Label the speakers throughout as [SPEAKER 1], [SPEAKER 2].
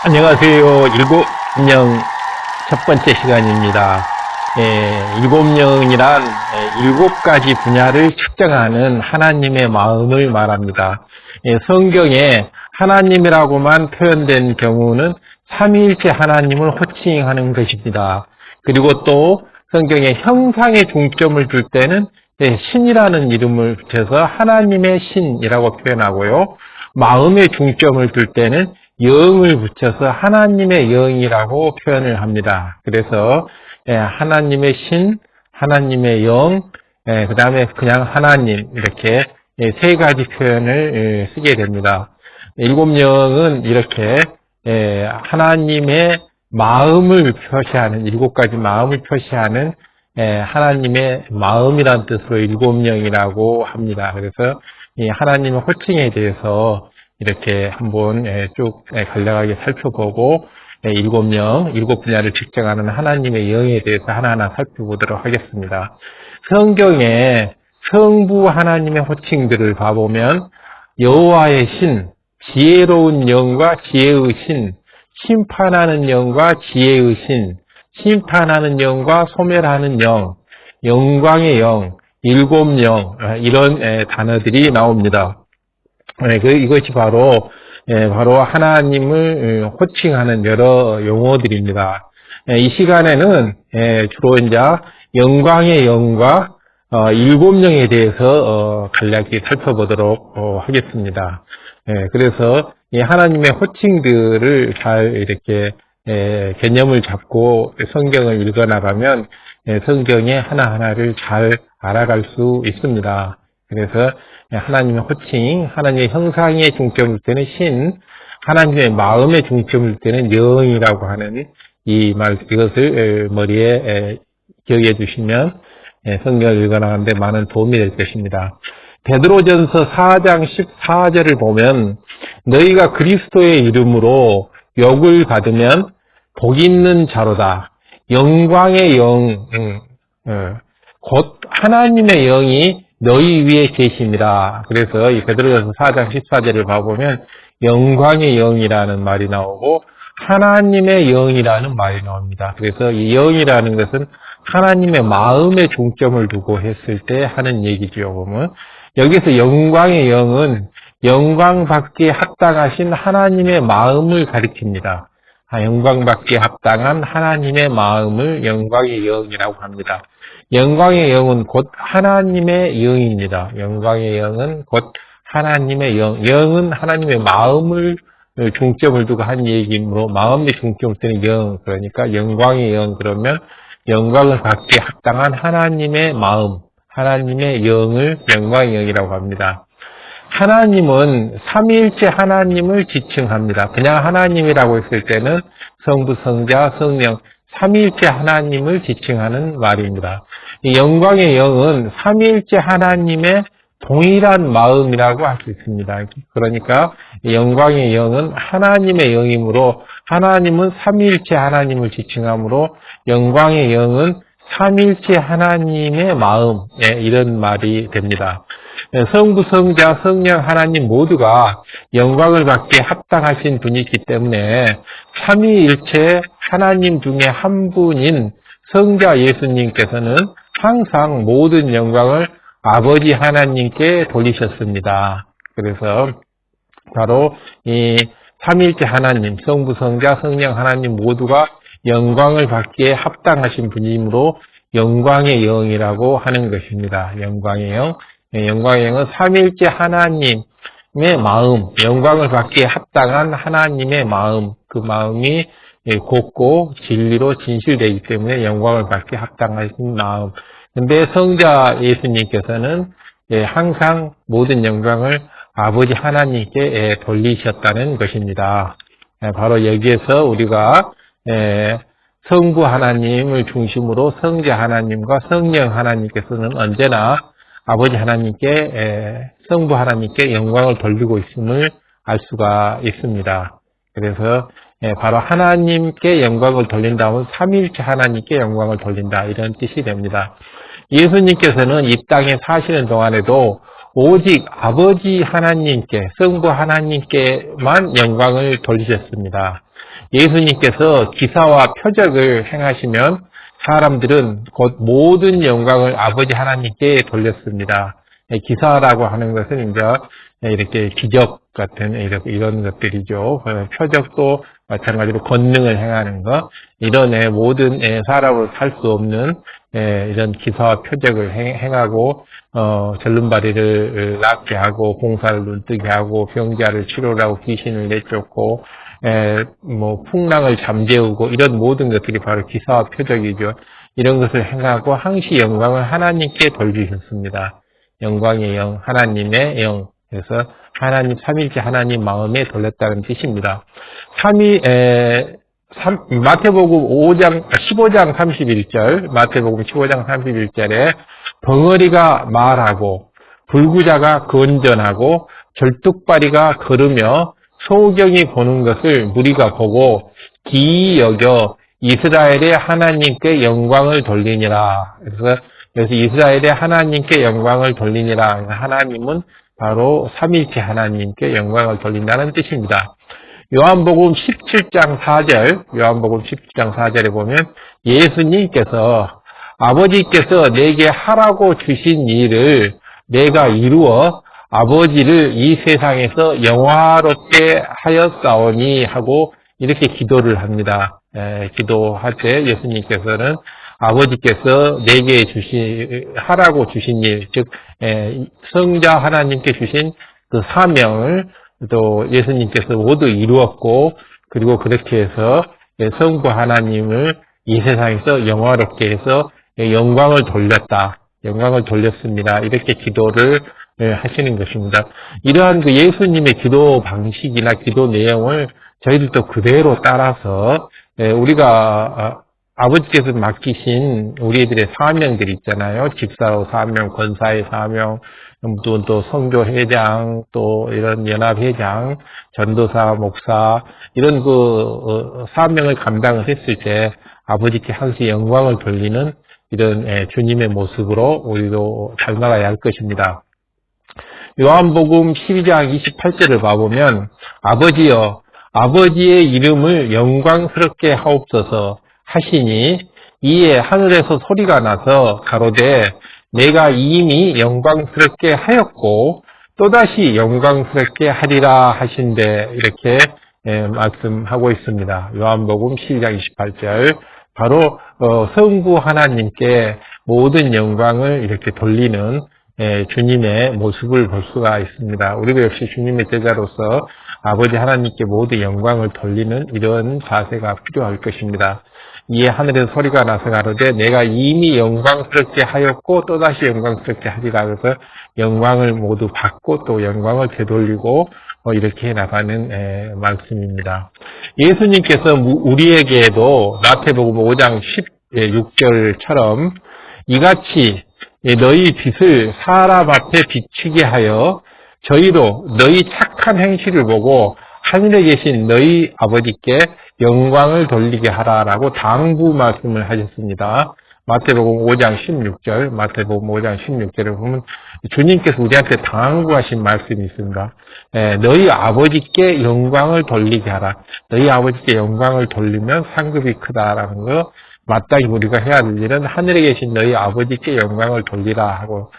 [SPEAKER 1] 안녕하세요. 일곱령 첫 번째 시간입니다. 일곱령이란 일곱 가지 분야를 측정하는 하나님의 마음을 말합니다. 성경에 하나님이라고만 표현된 경우는 삼위일체 하나님을 호칭하는 것입니다. 그리고 또 성경에 형상에 중점을 줄 때는 신이라는 이름을 붙여서 하나님의 신이라고 표현하고요. 마음에 중점을 둘 때는 영을 붙여서 하나님의 영이라고 표현을 합니다. 그래서 하나님의 신, 하나님의 영, 그 다음에 그냥 하나님 이렇게 세 가지 표현을 쓰게 됩니다. 일곱령은 이렇게 하나님의 마음을 표시하는 일곱 가지 마음을 표시하는 하나님의 마음이란 뜻으로 일곱령이라고 합니다. 그래서 이 하나님의 호칭에 대해서 이렇게 한번 쭉 간략하게 살펴보고 일곱령, 일곱 분야를 측정하는 하나님의 영에 대해서 하나하나 살펴보도록 하겠습니다. 성경에 성부 하나님의 호칭들을 봐보면 여호와의 신, 지혜로운 영과 지혜의 신, 심판하는 영과 지혜의 신, 심판하는 영과 소멸하는 영, 영광의 영, 일곱령 이런 단어들이 나옵니다. 이것이 바로 하나님을 호칭하는 여러 용어들입니다. 이 시간에는 주로 이제 영광의 영과 일곱령에 대해서 간략히 살펴보도록 하겠습니다. 그래서 이 하나님의 호칭들을 잘 이렇게 개념을 잡고 성경을 읽어나가면 성경의 하나하나를 잘 알아갈 수 있습니다. 그래서 하나님의 호칭, 하나님의 형상에 중점을 때는 신, 하나님의 마음에 중점을 때는 영이라고 하는 이것을 머리에 기억해 주시면 성경을 읽어나가는데 많은 도움이 될 것입니다. 베드로전서 4장 14절을 보면 너희가 그리스도의 이름으로 욕을 받으면 복 있는 자로다. 영광의 영, 곧 하나님의 영이 너희 위에 계십니다. 그래서 이 베드로전서 4장 14절을 봐보면 영광의 영이라는 말이 나오고 하나님의 영이라는 말이 나옵니다. 그래서 이 영이라는 것은 하나님의 마음에 중점을 두고 했을 때 하는 얘기죠. 보면 여기서 영광의 영은 영광받기에 합당하신 하나님의 마음을 가리킵니다. 영광받기에 합당한 하나님의 마음을 영광의 영이라고 합니다. 영광의 영은 곧 하나님의 영입니다. 영광의 영은 곧 하나님의 영. 영은 하나님의 마음을 중점을 두고 한 얘기이므로 마음의 중점을 두는 영. 그러니까 영광의 영 그러면 영광을 받기에 합당한 하나님의 마음, 하나님의 영을 영광의 영이라고 합니다. 하나님은 삼위일체 하나님을 지칭합니다. 그냥 하나님이라고 했을 때는 성부, 성자, 성령 삼위일체 하나님을 지칭하는 말입니다. 이 영광의 영은 삼위일체 하나님의 동일한 마음이라고 할 수 있습니다. 그러니까 영광의 영은 하나님의 영이므로 하나님은 삼위일체 하나님을 지칭하므로 영광의 영은 삼위일체 하나님의 마음 이런 말이 됩니다. 성부, 성자, 성령 하나님 모두가 영광을 받기에 합당하신 분이기 때문에 삼위일체 하나님 중에 한 분인 성자 예수님께서는 항상 모든 영광을 아버지 하나님께 돌리셨습니다. 그래서 바로 이 삼위일체 하나님, 성부, 성자, 성령 하나님 모두가 영광을 받기에 합당하신 분이므로 영광의 영이라고 하는 것입니다. 영광의 영. 영광의 영은 삼위일체 하나님의 마음, 영광을 받기에 합당한 하나님의 마음, 그 마음이 곧고 진리로 진실되기 때문에 영광을 받기에 합당하신 마음. 근데 성자 예수님께서는 항상 모든 영광을 아버지 하나님께 돌리셨다는 것입니다. 바로 여기에서 우리가 성부 하나님을 중심으로 성자 하나님과 성령 하나님께서는 언제나 아버지 하나님께 성부 하나님께 영광을 돌리고 있음을 알 수가 있습니다. 그래서 바로 하나님께 영광을 돌린다면 삼위일체 하나님께 영광을 돌린다 이런 뜻이 됩니다. 예수님께서는 이 땅에 사시는 동안에도 오직 아버지 하나님께, 성부 하나님께만 영광을 돌리셨습니다. 예수님께서 기사와 표적을 행하시면 사람들은 곧 모든 영광을 아버지 하나님께 돌렸습니다. 기사라고 하는 것은 이제 이렇게 기적 같은 이런 것들이죠. 표적도 마찬가지로 권능을 행하는 것, 이런 모든 사람으로 살 수 없는 이런 기사와 표적을 행하고 절름발이를 낫게 하고 공사를 눈뜨게 하고 병자를 치료하고 귀신을 내쫓고 뭐 풍랑을 잠재우고 이런 모든 것들이 바로 기사와 표적이죠. 이런 것을 행하고 항시 영광을 하나님께 돌리셨습니다. 영광의 영, 하나님의 영. 그래서 하나님, 삼일째 하나님 마음에 돌렸다는 뜻입니다. 마태복음 15장 31절, 마태복음 15장 31절에 벙어리가 말하고, 불구자가 건전하고, 절뚝발이가 걸으며, 소경이 보는 것을 무리가 보고, 기이 여겨 이스라엘의 하나님께 영광을 돌리니라. 그래서 이스라엘의 하나님께 영광을 돌리니라. 하나님은 바로 삼일체 하나님께 영광을 돌린다는 뜻입니다. 요한복음 17장 4절에 보면 예수님께서 아버지께서 내게 하라고 주신 일을 내가 이루어 아버지를 이 세상에서 영화롭게 하였사오니 하고 이렇게 기도를 합니다. 기도할 때 예수님께서는 아버지께서 내게 하라고 주신 일, 즉 성자 하나님께 주신 그 사명을 또 예수님께서 모두 이루었고, 그리고 그렇게 해서 성부 하나님을 이 세상에서 영화롭게 해서 영광을 돌렸습니다. 이렇게 기도를 하시는 것입니다. 이러한 그 예수님의 기도 방식이나 기도 내용을 저희들도 그대로 따라서 우리가 아버지께서 맡기신 우리들의 사명들이 있잖아요. 집사로 사명, 권사의 사명, 또 선교회장, 또 이런 연합회장, 전도사, 목사, 이런 그 사명을 감당을 했을 때 아버지께 항시 영광을 돌리는 이런 주님의 모습으로 우리도 닮아가야 할 것입니다. 요한복음 12장 28절을 봐보면 아버지여, 아버지의 이름을 영광스럽게 하옵소서 하시니 이에 하늘에서 소리가 나서 가로되 내가 이미 영광스럽게 하였고 또다시 영광스럽게 하리라 하신대, 이렇게 말씀하고 있습니다. 요한복음 12장 28절, 바로 성부 하나님께 모든 영광을 이렇게 돌리는 주님의 모습을 볼 수가 있습니다. 우리도 역시 주님의 제자로서 아버지 하나님께 모든 영광을 돌리는 이런 자세가 필요할 것입니다. 이에 하늘에서 소리가 나서 가로되 내가 이미 영광스럽게 하였고 또다시 영광스럽게 하리라. 그래서 영광을 모두 받고 또 영광을 되돌리고 이렇게 나가는 말씀입니다. 예수님께서 우리에게도 마태복음 5장 16절처럼 이같이 너희 빛을 사람 앞에 비치게 하여 저희로 너희 착한 행실을 보고 하늘에 계신 너희 아버지께 영광을 돌리게 하라라고 당부 말씀을 하셨습니다. 마태복음 5장 16절, 마태복음 5장 16절을 보면 주님께서 우리한테 당부하신 말씀이 있습니다. 너희 아버지께 영광을 돌리게 하라. 너희 아버지께 영광을 돌리면 상급이 크다라는 거, 마땅히 우리가 해야 될 일은 하늘에 계신 너희 아버지께 영광을 돌리라 하고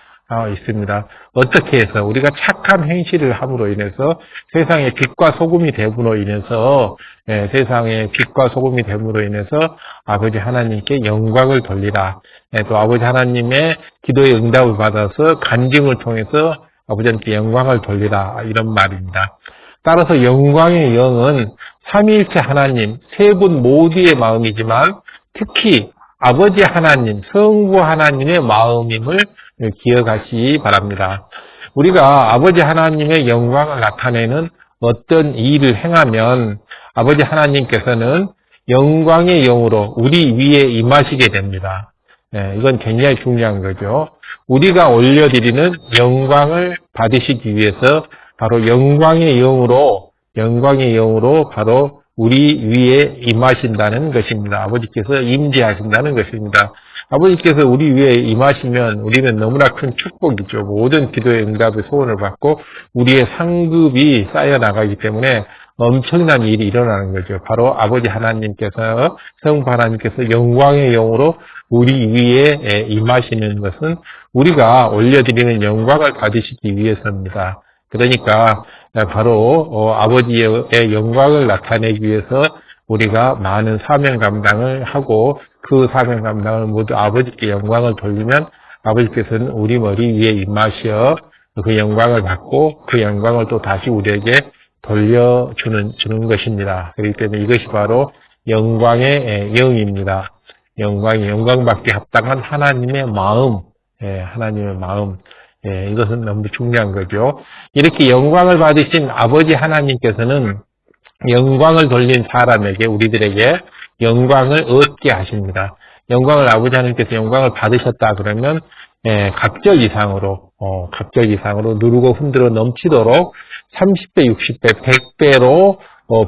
[SPEAKER 1] 있습니다. 어떻게 해서 우리가 착한 행실을 함으로 인해서 세상의 빛과 소금이 됨으로 인해서 세상의 빛과 소금이 됨으로 인해서 아버지 하나님께 영광을 돌리라. 또 아버지 하나님의 기도의 응답을 받아서 간증을 통해서 아버지한테 영광을 돌리라, 이런 말입니다. 따라서 영광의 영은 삼위일체 하나님 세 분 모두의 마음이지만 특히 아버지 하나님, 성부 하나님의 마음임을 기억하시기 바랍니다. 우리가 아버지 하나님의 영광을 나타내는 어떤 일을 행하면 아버지 하나님께서는 영광의 영으로 우리 위에 임하시게 됩니다. 이건 굉장히 중요한 거죠. 우리가 올려드리는 영광을 받으시기 위해서 바로 영광의 영으로 바로 우리 위에 임하신다는 것입니다. 아버지께서 임재하신다는 것입니다. 아버지께서 우리 위에 임하시면 우리는 너무나 큰 축복이죠. 모든 기도의 응답의 소원을 받고 우리의 상급이 쌓여나가기 때문에 엄청난 일이 일어나는 거죠. 바로 아버지 하나님께서, 성부 하나님께서 영광의 영으로 우리 위에 임하시는 것은 우리가 올려드리는 영광을 받으시기 위해서입니다. 그러니까 바로 아버지의 영광을 나타내기 위해서 우리가 많은 사명 감당을 하고 그 사명 감당을 모두 아버지께 영광을 돌리면 아버지께서는 우리 머리 위에 임하시어 그 영광을 받고 그 영광을 또 다시 우리에게 돌려주는 것입니다. 그렇기 때문에 이것이 바로 영광의 영입니다. 영광받기 합당한 하나님의 마음, 하나님의 마음. 이것은 너무 중요한 거죠. 이렇게 영광을 받으신 아버지 하나님께서는 영광을 돌린 사람에게, 우리들에게 영광을 얻게 하십니다. 영광을 아버지 하나님께서 영광을 받으셨다 그러면 갑절 이상으로 누르고 흔들어 넘치도록 30배, 60배, 100배로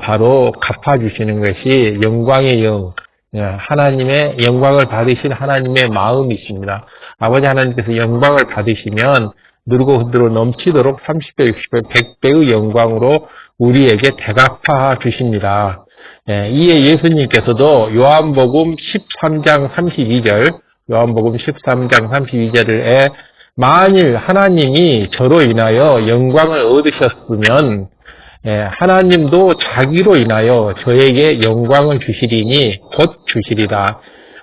[SPEAKER 1] 바로 갚아주시는 것이 영광의 영, 하나님의 영광을 받으신 하나님의 마음이십니다. 아버지 하나님께서 영광을 받으시면 누르고 흔들어 넘치도록 30배, 60배, 100배의 영광으로 우리에게 대갚아 주십니다. 이에 예수님께서도 요한복음 13장 32절, 요한복음 13장 32절에 만일 하나님이 저로 인하여 영광을 얻으셨으면 하나님도 자기로 인하여 저에게 영광을 주시리니 곧 주시리라.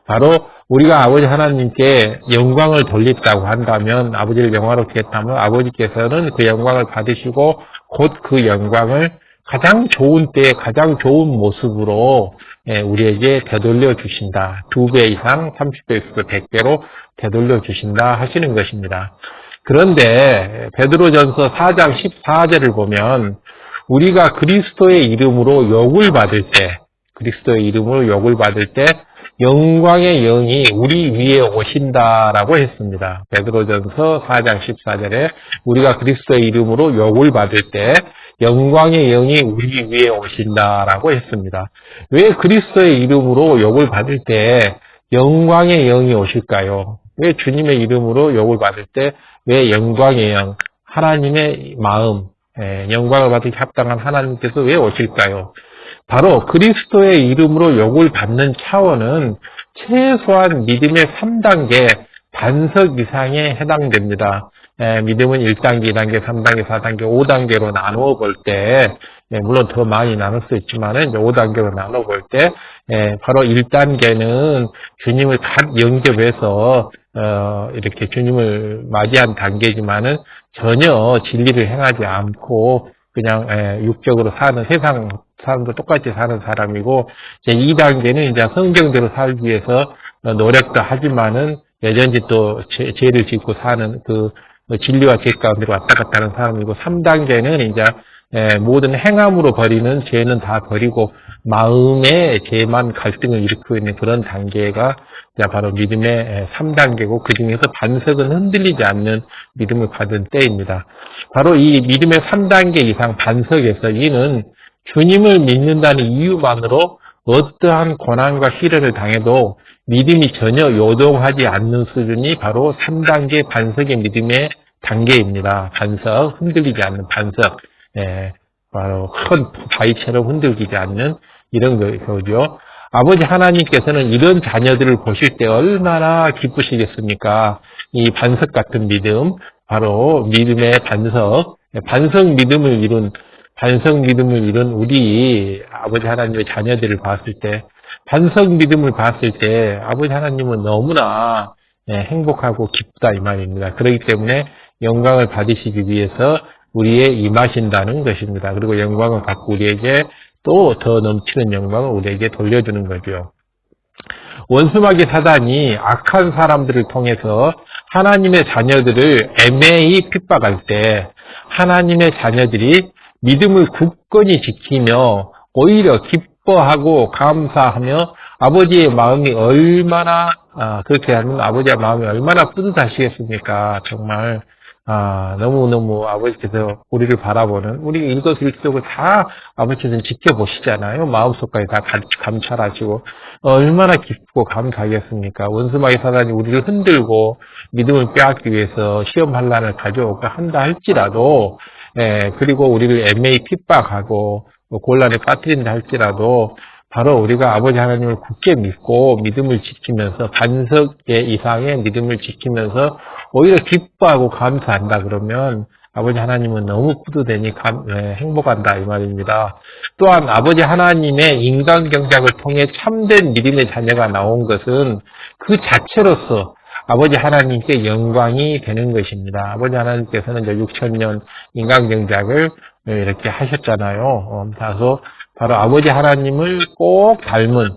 [SPEAKER 1] 바로 우리가 아버지 하나님께 영광을 돌렸다고 한다면, 아버지를 영화롭게 했다면 아버지께서는 그 영광을 받으시고 곧 그 영광을 가장 좋은 때에 가장 좋은 모습으로 우리에게 되돌려 주신다. 2배 이상 30배, 100배로 되돌려 주신다 하시는 것입니다. 그런데 베드로전서 4장 14절을 보면 우리가 그리스도의 이름으로 욕을 받을 때 영광의 영이 우리 위에 오신다라고 했습니다. 베드로전서 4장 14절에 우리가 그리스도의 이름으로 욕을 받을 때 영광의 영이 우리 위에 오신다라고 했습니다. 왜 그리스도의 이름으로 욕을 받을 때 영광의 영이 오실까요? 왜 주님의 이름으로 욕을 받을 때 왜 영광의 영, 하나님의 마음, 영광을 받기 합당한 하나님께서 왜 오실까요? 바로 그리스도의 이름으로 욕을 받는 차원은 최소한 믿음의 3단계 반석 이상에 해당됩니다. 믿음은 1단계, 2단계, 3단계, 4단계, 5단계로 나누어 볼 때, 물론 더 많이 나눌 수 있지만은 이제 5단계로 나눠 볼 때, 바로 1단계는 주님을 갓 영접해서 이렇게 주님을 맞이한 단계지만은 전혀 진리를 행하지 않고 그냥 육적으로 사는, 세상 사람도 똑같이 사는 사람이고, 이제 2단계는 이제 성경대로 살기 위해서 노력도 하지만은 여전히 또 죄를 짓고 사는 그 진리와 죄 가운데로 왔다 갔다 하는 사람이고, 3단계는 이제 모든 행함으로 버리는 죄는 다 버리고 마음의 죄만 갈등을 일으키고 있는 그런 단계가 바로 믿음의 3단계고, 그 중에서 반석은 흔들리지 않는 믿음을 받은 때입니다. 바로 이 믿음의 3단계 이상 반석에서 이는 주님을 믿는다는 이유만으로 어떠한 고난과 시련을 당해도 믿음이 전혀 요동하지 않는 수준이 바로 3단계 반석의 믿음의 단계입니다. 반석, 흔들리지 않는 반석, 바로 큰 바위처럼 흔들리지 않는 이런 거죠. 아버지 하나님께서는 이런 자녀들을 보실 때 얼마나 기쁘시겠습니까? 이 반석 같은 믿음, 바로 믿음의 반석 믿음을 이룬 우리 아버지 하나님의 자녀들을 봤을 때, 반석 믿음을 봤을 때 아버지 하나님은 너무나 행복하고 기쁘다 이 말입니다. 그렇기 때문에 영광을 받으시기 위해서 우리에 임하신다는 것입니다. 그리고 영광을 받고 우리에게 또 더 넘치는 영광을 우리에게 돌려주는 거죠. 원수마귀 사단이 악한 사람들을 통해서 하나님의 자녀들을 애매히 핍박할 때 하나님의 자녀들이 믿음을 굳건히 지키며 오히려 기뻐하고 감사하며 아버지의 마음이 얼마나 그렇게 하면 아버지의 마음이 얼마나 뿌듯하시겠습니까? 정말 너무너무 아버지께서 우리를 바라보는, 우리 일거수일투족을 다 아버지께서는 지켜보시잖아요. 마음속까지 다 감찰하시고, 얼마나 기쁘고 감사하겠습니까? 원수마귀 사단이 우리를 흔들고 믿음을 빼앗기 위해서 시험 환란을 가져오고 한다 할지라도, 그리고 우리를 애매히 핍박하고 곤란에 빠뜨린다 할지라도 바로 우리가 아버지 하나님을 굳게 믿고 믿음을 지키면서 반석의 이상의 믿음을 지키면서 오히려 기뻐하고 감사한다 그러면 아버지 하나님은 너무 뿌듯하니 행복한다 이 말입니다. 또한 아버지 하나님의 인간 경작을 통해 참된 믿음의 자녀가 나온 것은 그 자체로서 아버지 하나님께 영광이 되는 것입니다. 아버지 하나님께서는 이제 6,000년 인간 경작을 이렇게 하셨잖아요. 그래서 바로 아버지 하나님을 꼭 닮은,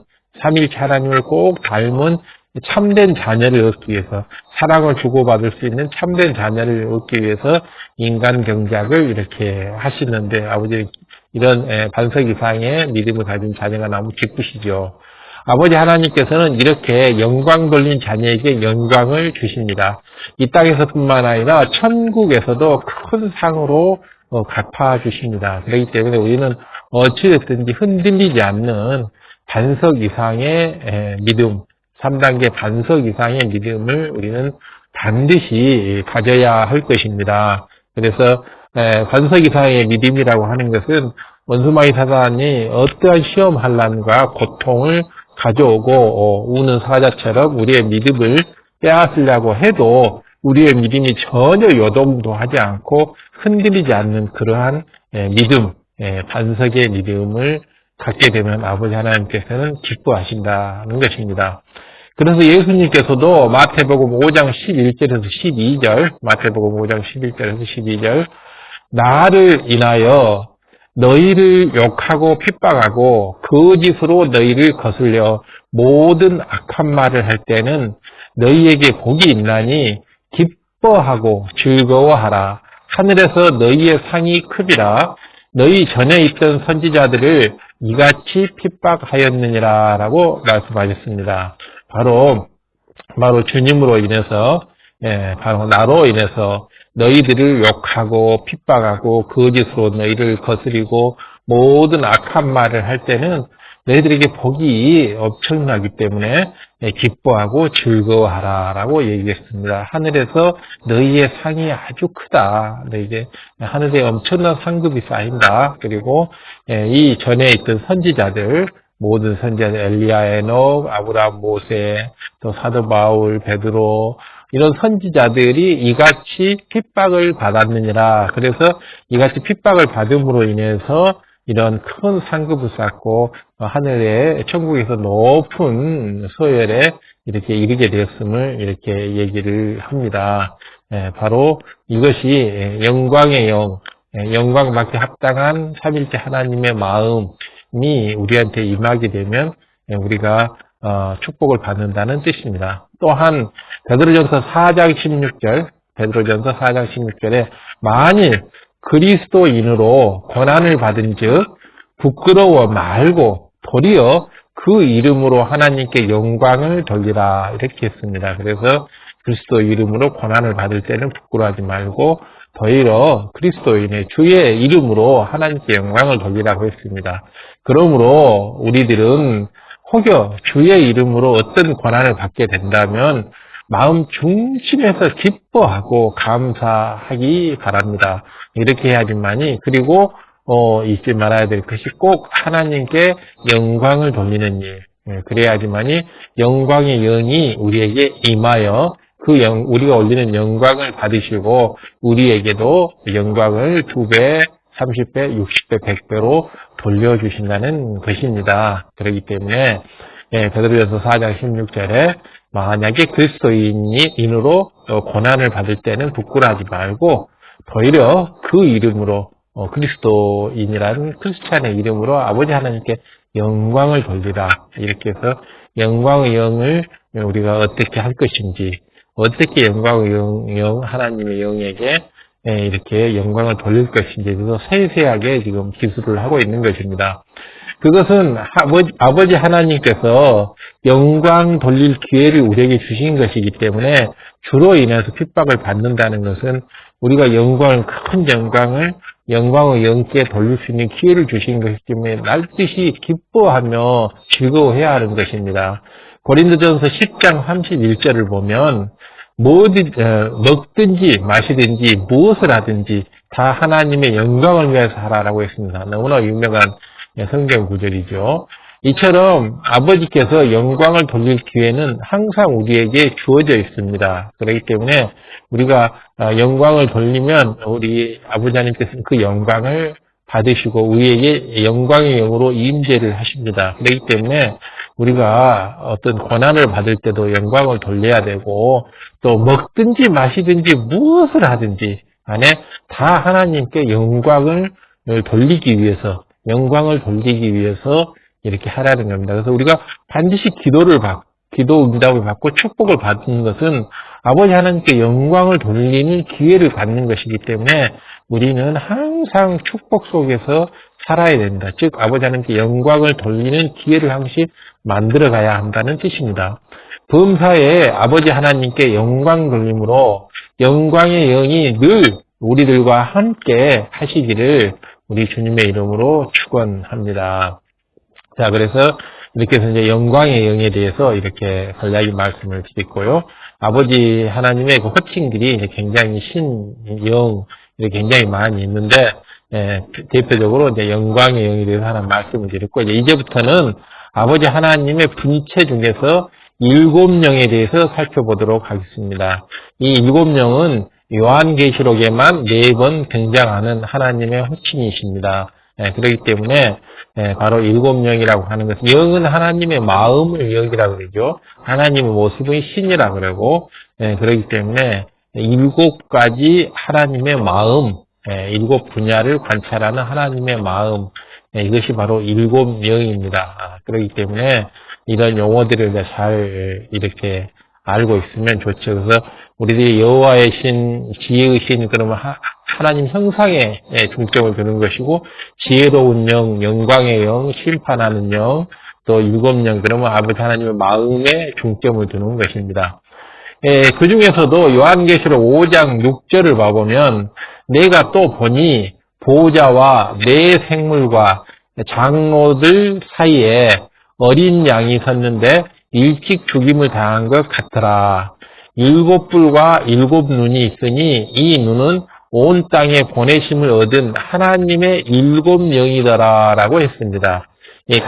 [SPEAKER 1] 삼일체 하나님을 꼭 닮은 참된 자녀를 얻기 위해서, 사랑을 주고받을 수 있는 참된 자녀를 얻기 위해서 인간 경작을 이렇게 하시는데, 아버지 이런 반석 이상의 믿음을 가진 자녀가 너무 기쁘시죠. 아버지 하나님께서는 이렇게 영광 돌린 자녀에게 영광을 주십니다. 이 땅에서뿐만 아니라 천국에서도 큰 상으로 갚아주십니다. 그렇기 때문에 우리는 어찌됐든지 흔들리지 않는 반석 이상의 믿음, 3단계 반석 이상의 믿음을 우리는 반드시 가져야 할 것입니다. 그래서 반석 이상의 믿음이라고 하는 것은 원수마귀 사단이 어떠한 시험 환난과 고통을 가져오고 우는 사자처럼 우리의 믿음을 빼앗으려고 해도 우리의 믿음이 전혀 요동도 하지 않고 흔들리지 않는 그러한 믿음, 반석의 믿음을 갖게 되면 아버지 하나님께서는 기뻐하신다는 것입니다. 그래서 예수님께서도 마태복음 5장 11절에서 12절, 마태복음 5장 11절에서 12절, 나를 인하여 너희를 욕하고 핍박하고 거짓으로 너희를 거슬려 모든 악한 말을 할 때는 너희에게 복이 있나니 기뻐하고 즐거워하라. 하늘에서 너희의 상이 크리라. 너희 전에 있던 선지자들을 이같이 핍박하였느니라 라고 말씀하셨습니다. 바로 주님으로 인해서, 바로 나로 인해서 너희들을 욕하고 핍박하고 거짓으로 너희를 거스리고 모든 악한 말을 할 때는 너희들에게 복이 엄청나기 때문에 기뻐하고 즐거워하라 라고 얘기했습니다. 하늘에서 너희의 상이 아주 크다. 너희에게 하늘에 엄청난 상급이 쌓인다. 그리고 이 전에 있던 선지자들, 모든 선지자들, 엘리야, 에녹, 아브라함, 모세, 또 사도 바울, 베드로, 이런 선지자들이 이같이 핍박을 받았느니라. 그래서 이같이 핍박을 받음으로 인해서 이런 큰 상급을 쌓고 하늘에 천국에서 높은 소열에 이렇게 이르게 되었음을 이렇게 얘기를 합니다. 바로 이것이 영광의 영, 영광받기 합당한 삼일째 하나님의 마음이 우리한테 임하게 되면 우리가 축복을 받는다는 뜻입니다. 또한 베드로전서 4장 16절, 베드로전서 4장 16절에 만일 그리스도인으로 고난을 받은 즉 부끄러워 말고 도리어 그 이름으로 하나님께 영광을 돌리라 이렇게 했습니다. 그래서 그리스도 이름으로 고난을 받을 때는 부끄러워하지 말고 도리어 그리스도인의 주의 이름으로 하나님께 영광을 돌리라고 했습니다. 그러므로 우리들은 혹여 주의 이름으로 어떤 고난을 받게 된다면 마음 중심에서 기뻐하고 감사하기 바랍니다. 이렇게 해야지만이, 그리고 잊지 말아야 될 것이 꼭 하나님께 영광을 돌리는 일, 그래야지만이 영광의 영이 우리에게 임하여 우리가 올리는 영광을 받으시고 우리에게도 영광을 2배, 30배, 60배, 100배로 돌려주신다는 것입니다. 그렇기 때문에 베드로전서 4장 16절에 만약에 그리스도인으로 고난을 받을 때는 부끄러워하지 말고 오히려 그 이름으로 그리스도인이라는 크리스찬의 이름으로 아버지 하나님께 영광을 돌리라. 이렇게 해서 영광의 영을 우리가 어떻게 할 것인지, 어떻게 영광의 영, 하나님의 영에게 이렇게 영광을 돌릴 것인지 그래서 세세하게 지금 기술을 하고 있는 것입니다. 그것은 아버지 하나님께서 영광 돌릴 기회를 우리에게 주신 것이기 때문에 주로 인해서 핍박을 받는다는 것은 우리가 큰 영광을 영께 돌릴 수 있는 기회를 주신 것이기 때문에 날듯이 기뻐하며 즐거워해야 하는 것입니다. 고린도전서 10장 31절을 보면 먹든지 마시든지 무엇을 하든지 다 하나님의 영광을 위해서 하라라고 했습니다. 너무나 유명한 성경 구절이죠. 이처럼 아버지께서 영광을 돌릴 기회는 항상 우리에게 주어져 있습니다. 그렇기 때문에 우리가 영광을 돌리면 우리 아버지 하나님께서는 그 영광을 받으시고 우리에게 영광의 영으로 임재를 하십니다. 그렇기 때문에 우리가 어떤 고난을 받을 때도 영광을 돌려야 되고 또 먹든지 마시든지 무엇을 하든지 안에 다 하나님께 영광을 돌리기 위해서 이렇게 하라는 겁니다. 그래서 우리가 반드시 기도 응답을 받고 축복을 받는 것은 아버지 하나님께 영광을 돌리는 기회를 갖는 것이기 때문에 우리는 항상 축복 속에서 살아야 된다. 즉 아버지 하나님께 영광을 돌리는 기회를 항상 만들어 가야 한다는 뜻입니다. 범사에 아버지 하나님께 영광 돌림으로 영광의 영이 늘 우리들과 함께 하시기를 우리 주님의 이름으로 축원합니다. 자, 그래서 이렇게 해서 이제 영광의 영에 대해서 이렇게 간략히 말씀을 드렸고요. 아버지 하나님의 그 호칭들이 이제 굉장히 영, 이렇게 굉장히 많이 있는데, 대표적으로 이제 영광의 영에 대해서 하나 말씀을 드렸고, 이제부터는 아버지 하나님의 분체 중에서 7영에 대해서 살펴보도록 하겠습니다. 이 7영은 요한계시록에만 4번 등장하는 하나님의 호칭이십니다. 그렇기 때문에 바로 7영이라고 하는 것은 영은 하나님의 마음을 영이라고 그러죠. 하나님의 모습은 신이라고 그러고 그렇기 때문에 7가지 하나님의 마음, 7 분야를 관찰하는 하나님의 마음, 이것이 바로 7영입니다. 그렇기 때문에 이런 용어들을 잘 이렇게 알고 있으면 좋죠. 그래서 우리들이 여호와의 신, 지혜의 신, 그러면 하나님 형상에 중점을 두는 것이고, 지혜로운 영, 영광의 영, 심판하는 영, 또 7영, 그러면 아버지 하나님의 마음에 중점을 두는 것입니다. 그 중에서도 요한계시록 5장 6절을 봐보면, 내가 또 보니 보호자와 네 생물과 장로들 사이에 어린 양이 섰는데 일찍 죽임을 당한 것 같더라. 7뿔과 7눈이 있으니 이 눈은 온 땅에 보내심을 얻은 하나님의 7영이더라 라고 했습니다.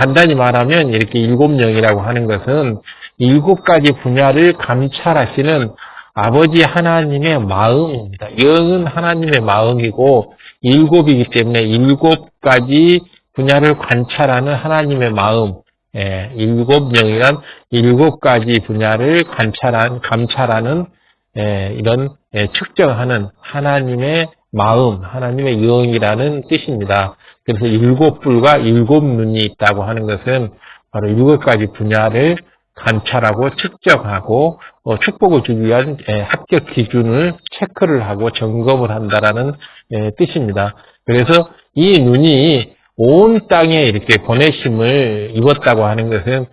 [SPEAKER 1] 간단히 말하면 이렇게 7영이라고 하는 것은 7가지 분야를 감찰하시는 아버지 하나님의 마음입니다. 영은 하나님의 마음이고 7이기 때문에 7가지 분야를 관찰하는 하나님의 마음, 7영이란 7가지 분야를 감찰하는 이런 측정하는 하나님의 마음, 하나님의 영이라는 뜻입니다. 그래서 7뿔과 7눈이 있다고 하는 것은 바로 7가지 분야를 관찰하고 측정하고 축복을 주기 위한 합격 기준을 체크를 하고 점검을 한다라는 뜻입니다. 그래서 이 눈이 온 땅에 이렇게 보내심을 입었다고 하는 것은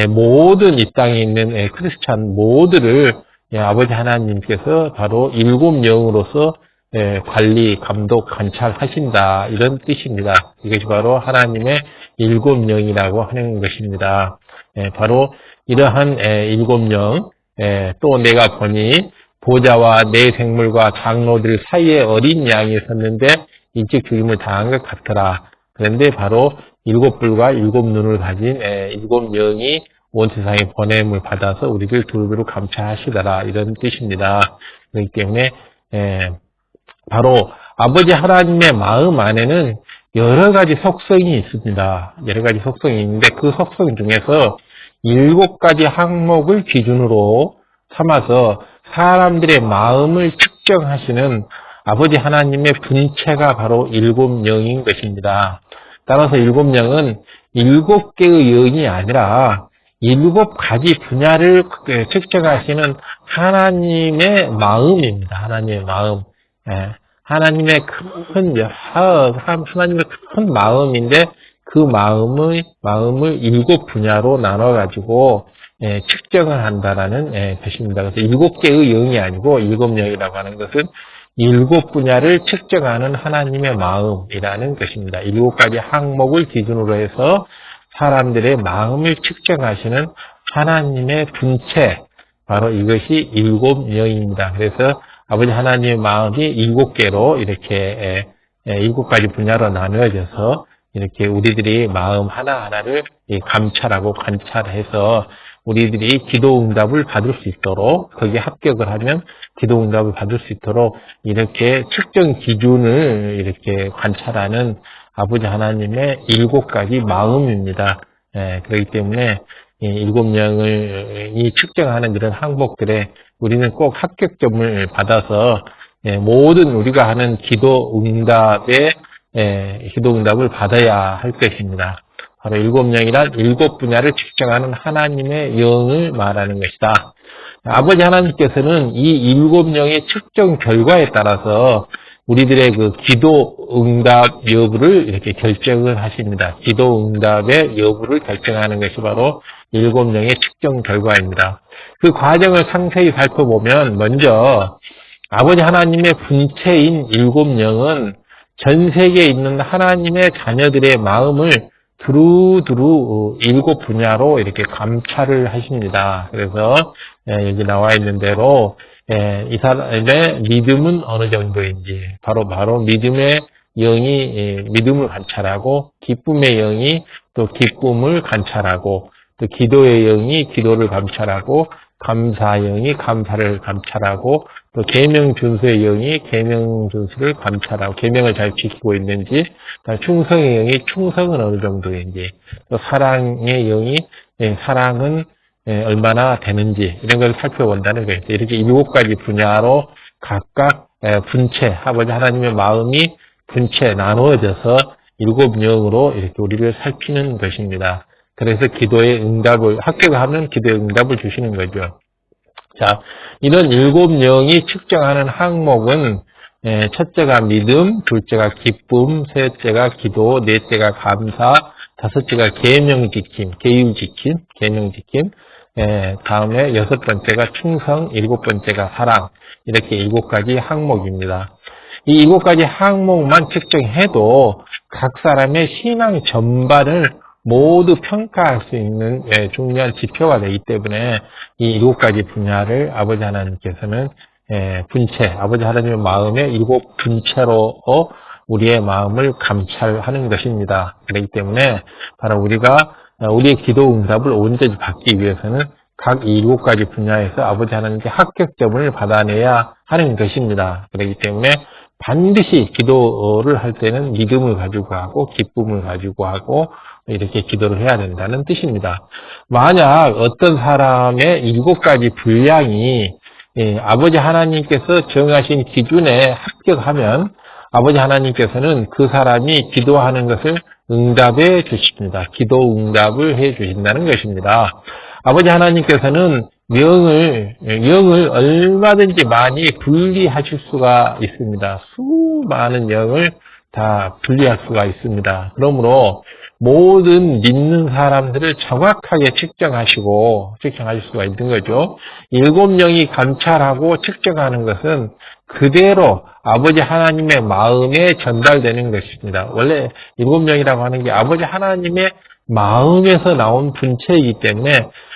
[SPEAKER 1] 모든 이 땅에 있는 크리스찬 모두를 아버지 하나님께서 바로 7영으로서 관리, 감독, 관찰하신다 이런 뜻입니다. 이것이 바로 하나님의 7영이라고 하는 것입니다. 바로 이러한 7영, 또 내가 보니 보좌와 네 생물과 장로들 사이에 어린 양이 섰는데 일찍 죽임을 당한 것 같더라. 그런데 바로 7뿔과 7눈을 가진 7영이 온 세상에 보냄을 받아서 우리를 두루두루 감찰하시더라 이런 뜻입니다. 그렇기 때문에 바로 아버지 하나님의 마음 안에는 여러 가지 속성이 있습니다. 여러 가지 속성이 있는데 그 속성 중에서 7가지 항목을 기준으로 삼아서 사람들의 마음을 측정하시는 아버지 하나님의 분체가 바로 7영인 것입니다. 따라서 7영은 7개의 영이 아니라 7가지 분야를 측정하시는 하나님의 마음입니다. 하나님의 마음. 하나님의 큰 마음인데 그 마음을 7분야로 나눠가지고 측정을 한다라는 것입니다. 그래서 7개의 영이 아니고 7영이라고 하는 것은 7분야를 측정하는 하나님의 마음이라는 것입니다. 7가지 항목을 기준으로 해서 사람들의 마음을 측정하시는 하나님의 분체, 바로 이것이 7영입니다. 그래서 아버지 하나님의 마음이 7개로 이렇게 7가지 분야로 나누어져서 이렇게 우리들이 마음 하나하나를 감찰하고 관찰해서 우리들이 기도 응답을 받을 수 있도록, 거기에 합격을 하면 기도 응답을 받을 수 있도록 이렇게 측정 기준을 이렇게 관찰하는 아버지 하나님의 7가지 마음입니다. 그렇기 때문에 7영을 측정하는 이런 항목들에 우리는 꼭 합격점을 받아서 모든 우리가 하는 기도 응답의 기도 응답을 받아야 할 것입니다. 바로 7영이란 7분야를 측정하는 하나님의 영을 말하는 것이다. 아버지 하나님께서는 이 7영의 측정 결과에 따라서 우리들의 그 기도 응답 여부를 이렇게 결정을 하십니다. 기도 응답의 여부를 결정하는 것이 바로 7영의 측정 결과입니다. 그 과정을 상세히 살펴보면 먼저 아버지 하나님의 분체인 7영은 전 세계에 있는 하나님의 자녀들의 마음을 두루두루 7분야로 이렇게 감찰을 하십니다. 그래서 여기 나와 있는 대로 이 사람의 믿음은 어느 정도인지, 바로 믿음의 영이 믿음을 관찰하고, 기쁨의 영이 또 기쁨을 관찰하고, 또 기도의 영이 기도를 감찰하고, 감사의 영이 감사를 감찰하고, 또 계명 준수의 영이 계명 준수를 감찰하고, 계명을 잘 지키고 있는지, 충성의 영이 충성은 어느 정도인지, 또 사랑의 영이 사랑은 얼마나 되는지, 이런 걸 살펴본다는 거예요. 이렇게 7가지 분야로 각각 분체, 아버지 하나님의 마음이 분체 나누어져서 7영으로 이렇게 우리를 살피는 것입니다. 그래서 기도의 응답을, 합격하면 기도의 응답을 주시는 거죠. 자, 이런 7영이 측정하는 항목은 첫째가 믿음, 둘째가 기쁨, 셋째가 기도, 넷째가 감사, 다섯째가 계명 지킴, 계율 지킴, 계명 지킴, 다음에 6번째가 충성, 7번째가 사랑, 이렇게 7가지 항목입니다. 이 7가지 항목만 측정해도 각 사람의 신앙 전반을 모두 평가할 수 있는 중요한 지표가 되기 때문에 이 7가지 분야를 아버지 하나님께서는 분체, 아버지 하나님의 마음의 7분체로 우리의 마음을 감찰하는 것입니다. 그렇기 때문에 바로 우리가 우리의 기도 응답을 온전히 받기 위해서는 각 7가지 분야에서 아버지 하나님께 합격점을 받아내야 하는 것입니다. 그렇기 때문에 반드시 기도를 할 때는 믿음을 가지고 하고 기쁨을 가지고 하고 이렇게 기도를 해야 된다는 뜻입니다. 만약 어떤 사람의 7가지 분량이 아버지 하나님께서 정하신 기준에 합격하면 아버지 하나님께서는 그 사람이 기도하는 것을 응답해 주십니다. 기도 응답을 해 주신다는 것입니다. 아버지 하나님께서는 영을 얼마든지 많이 분리하실 수가 있습니다. 수많은 영을 다 분리할 수가 있습니다. 그러므로 모든 믿는 사람들을 정확하게 측정하실 수가 있는 거죠. 7영이 감찰하고 측정하는 것은 그대로 아버지 하나님의 마음에 전달되는 것입니다. 원래 7영이라고 하는 게 아버지 하나님의 마음에서 나온 분체이기 때문에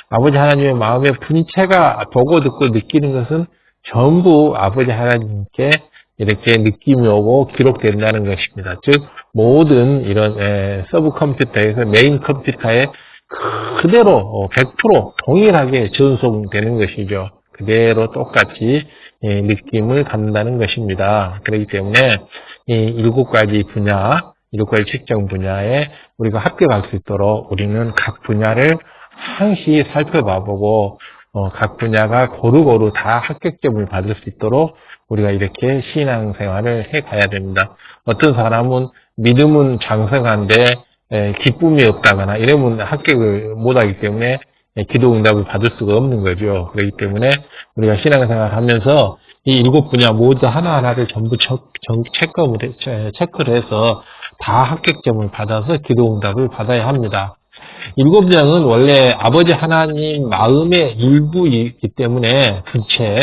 [SPEAKER 1] 아버지 하나님의 마음의 분체가 보고 듣고 느끼는 것은 전부 아버지 하나님께 이렇게 느낌이 오고 기록된다는 것입니다. 즉 모든 이런 서브 컴퓨터에서 메인 컴퓨터에 그대로 100% 동일하게 전송되는 것이죠. 그대로 똑같이 느낌을 갖는다는 것입니다. 그렇기 때문에 이 7가지 분야, 7가지 측정 분야에 우리가 합격할 수 있도록 우리는 각 분야를 항시 살펴봐보고 각 분야가 고루고루 다 합격점을 받을 수 있도록 우리가 이렇게 신앙생활을 해가야 됩니다. 어떤 사람은 믿음은 장성한데 기쁨이 없다거나 이러면 합격을 못하기 때문에 기도응답을 받을 수가 없는 거죠. 그렇기 때문에 우리가 신앙생활을 하면서 이 7분야 모두 하나하나를 전부 체크를 해서 다 합격점을 받아서 기도응답을 받아야 합니다. 7명은 원래 아버지 하나님 마음의 일부이기 때문에 분체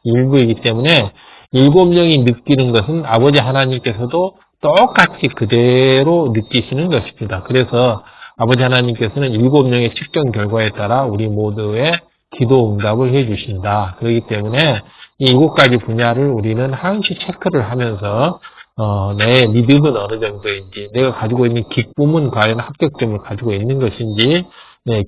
[SPEAKER 1] 일부이기 때문에 7명이 느끼는 것은 아버지 하나님께서도 똑같이 그대로 느끼시는 것입니다. 그래서 아버지 하나님께서는 7명의 측정 결과에 따라 우리 모두의 기도 응답을 해주신다. 그렇기 때문에 이 7가지 분야를 우리는 항시 체크를 하면서 내 믿음은 어느 정도인지, 내가 가지고 있는 기쁨은 과연 합격점을 가지고 있는 것인지,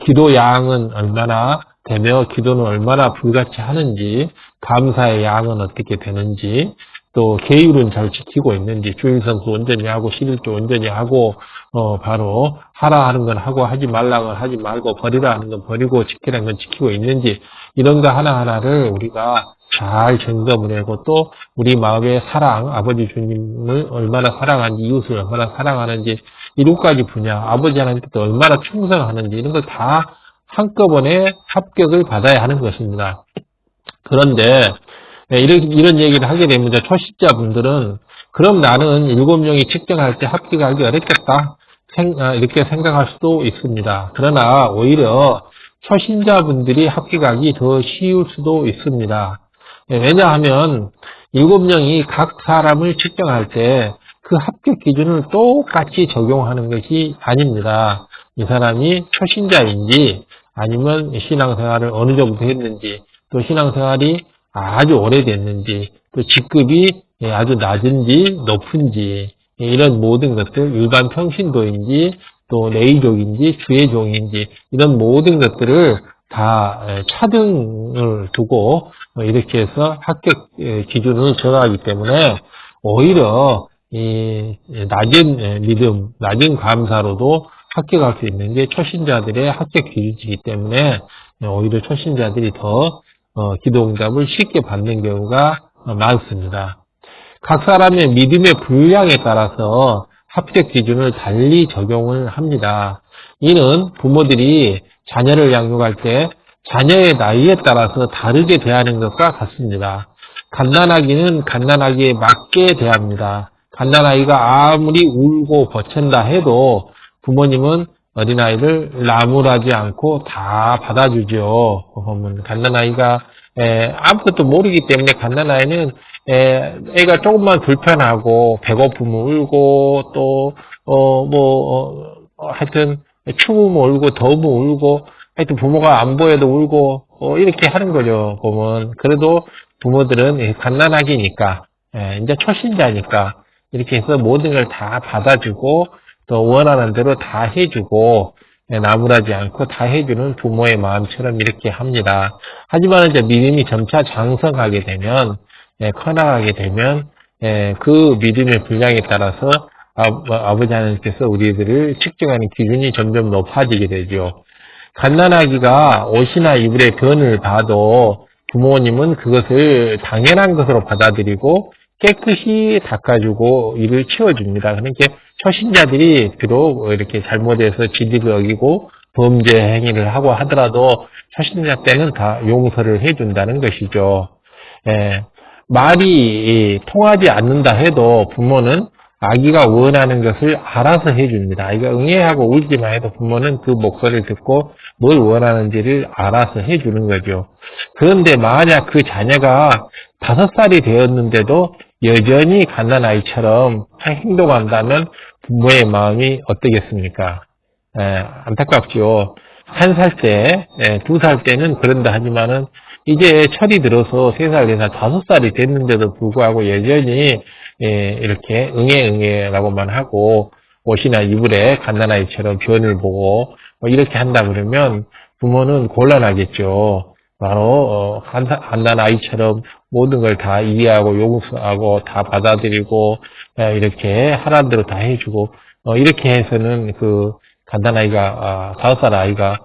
[SPEAKER 1] 기도 양은 얼마나 되며 기도는 얼마나 불같이 하는지, 감사의 양은 어떻게 되는지, 또 계율은 잘 지키고 있는지, 주일성수 온전히 하고 11조 온전히 하고 바로 하라 하는 건 하고 하지 말라는 건 하지 말고 버리라 하는 건 버리고 지키라는 건 지키고 있는지, 이런 거 하나하나를 우리가 잘 점검을 하고 또 우리 마음의 사랑, 아버지 주님을 얼마나 사랑하는지, 이웃을 얼마나 사랑하는지, 7가지 분야, 아버지 하나님께서 얼마나 충성하는지 이런 걸 다 한꺼번에 합격을 받아야 하는 것입니다. 그런데 이런 얘기를 하게 됩니다. 초신자분들은 그럼 나는 7명이 측정할 때 합격하기 어렵겠다 이렇게 생각할 수도 있습니다. 그러나 오히려 초신자분들이 합격하기 더 쉬울 수도 있습니다. 왜냐하면 7명이 각 사람을 측정할 때 그 합격 기준을 똑같이 적용하는 것이 아닙니다. 이 사람이 초신자인지 아니면 신앙생활을 어느 정도 했는지, 또 신앙생활이 아주 오래됐는지, 또 직급이 아주 낮은지 높은지, 이런 모든 것들, 일반 평신도인지 또 레이족인지 주의종인지 이런 모든 것들을 다 차등을 두고 이렇게 해서 합격 기준을 정하기 때문에 오히려 이 낮은 믿음, 낮은 감사로도 합격할 수 있는 게 초신자들의 합격 기준이기 때문에 오히려 초신자들이 더 기도응답을 쉽게 받는 경우가 많습니다. 각 사람의 믿음의 분량에 따라서 합격 기준을 달리 적용을 합니다. 이는 부모들이 자녀를 양육할 때 자녀의 나이에 따라서 다르게 대하는 것과 같습니다. 갓난아기는 갓난아기에 맞게 대합니다. 갓난아이가 아무리 울고 버챈다 해도 부모님은 어린아이를 나무라지 않고 다 받아주죠. 보면 갓난아이가 아무것도 모르기 때문에 갓난아이는 애가 조금만 불편하고 배고프면 울고 또 하여튼 추우면 울고 더우면 울고 하여튼 부모가 안 보여도 울고 이렇게 하는 거죠. 보면 그래도 부모들은 갓난아기니까 이제 초신자니까 이렇게 해서 모든 걸 다 받아주고 또 원하는 대로 다 해주고 나무라지 않고 다 해주는 부모의 마음처럼 이렇게 합니다. 하지만 이제 믿음이 점차 장성하게 되면 커나가게 되면 그 믿음의 분량에 따라서 아버지 하나님께서 우리들을 측정하는 기준이 점점 높아지게 되죠. 갓난아기가 옷이나 이불의 변을 봐도 부모님은 그것을 당연한 것으로 받아들이고 깨끗이 닦아주고 이를 치워줍니다. 그러니까 초신자들이 비록 이렇게 잘못해서 지리를 어기고 범죄 행위를 하고 하더라도 초신자 때는 다 용서를 해준다는 것이죠. 말이 통하지 않는다 해도 부모는 아기가 원하는 것을 알아서 해줍니다. 아기가 응애하고 울기만 해도 부모는 그 목소리를 듣고 뭘 원하는지를 알아서 해주는 거죠. 그런데 만약 그 자녀가 5살이 되었는데도 여전히 갓난아이처럼 행동한다면 부모의 마음이 어떠겠습니까? 안타깝죠. 1살 때, 2살 때는 그런다 하지만은 이제 철이 들어서 3살, 4살, 5살이 됐는데도 불구하고 여전히 이렇게 응애라고만 하고 옷이나 이불에 갓난아이처럼 변을 보고 이렇게 한다 그러면 부모는 곤란하겠죠. 바로 갓난아이처럼 모든 걸 다 이해하고 용서하고 다 받아들이고 이렇게 하라는 대로 다 해주고 이렇게 해서는 그 갓난아이가 5살 아이가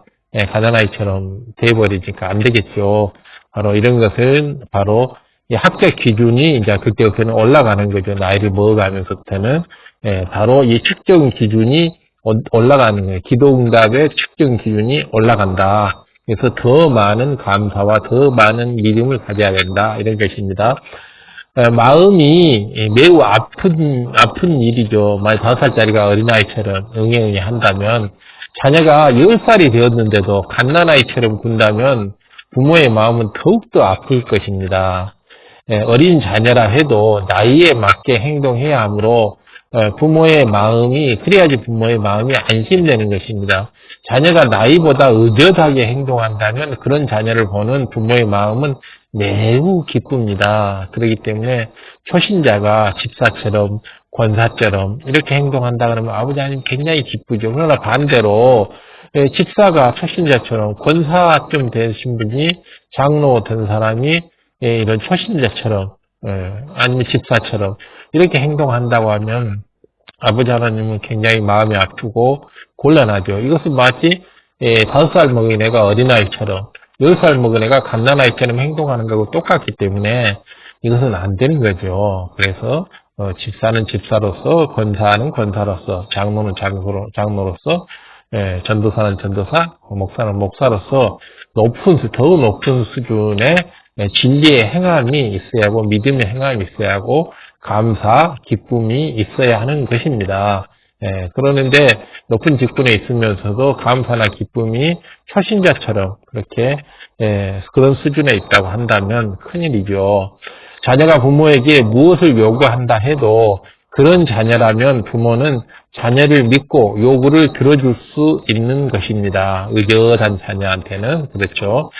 [SPEAKER 1] 갓난아이처럼 돼버리니까 안 되겠죠. 바로 이런 것은 바로 이 합격 기준이 이제 그때부터는 올라가는 거죠. 나이를 먹어가면서부터는 바로 이 측정 기준이 올라가는 거예요. 기도응답의 측정 기준이 올라간다. 그래서 더 많은 감사와 더 많은 믿음을 가져야 된다. 이런 것입니다. 마음이 매우 아픈 일이죠. 만약 5살짜리가 어린아이처럼 응애응애 한다면, 자녀가 10살이 되었는데도 갓난아이처럼 군다면 부모의 마음은 더욱더 아플 것입니다. 어린 자녀라 해도 나이에 맞게 행동해야 하므로 부모의 마음이, 그래야지 부모의 마음이 안심되는 것입니다. 자녀가 나이보다 의젓하게 행동한다면 그런 자녀를 보는 부모의 마음은 매우 기쁩니다. 그렇기 때문에 초신자가 집사처럼, 권사처럼 이렇게 행동한다 그러면 아버지 하나님 굉장히 기쁘죠. 그러나 반대로 집사가 초신자처럼, 권사쯤 되신 분이, 장로 된 사람이 이런 초신자처럼, 아니면 집사처럼 이렇게 행동한다고 하면 아버지 하나님은 굉장히 마음이 아프고 곤란하죠. 이것은 마치 5살 먹은 애가 어린아이처럼, 10살 먹은 애가 갓난아이처럼 행동하는 거하고 똑같기 때문에 이것은 안 되는 거죠. 그래서 집사는 집사로서, 권사는 권사로서, 장로는 장로로서, 전도사는 전도사, 목사는 목사로서 더 높은 수준의 진리의 행함이 있어야 하고, 믿음의 행함이 있어야 하고, 감사, 기쁨이 있어야 하는 것입니다. 그러는데 높은 직분에 있으면서도 감사나 기쁨이 초신자처럼 그렇게 그런 수준에 있다고 한다면 큰일이죠. 자녀가 부모에게 무엇을 요구한다 해도 그런 자녀라면 부모는 자녀를 믿고 요구를 들어줄 수 있는 것입니다. 의젓한 자녀한테는. 그렇죠.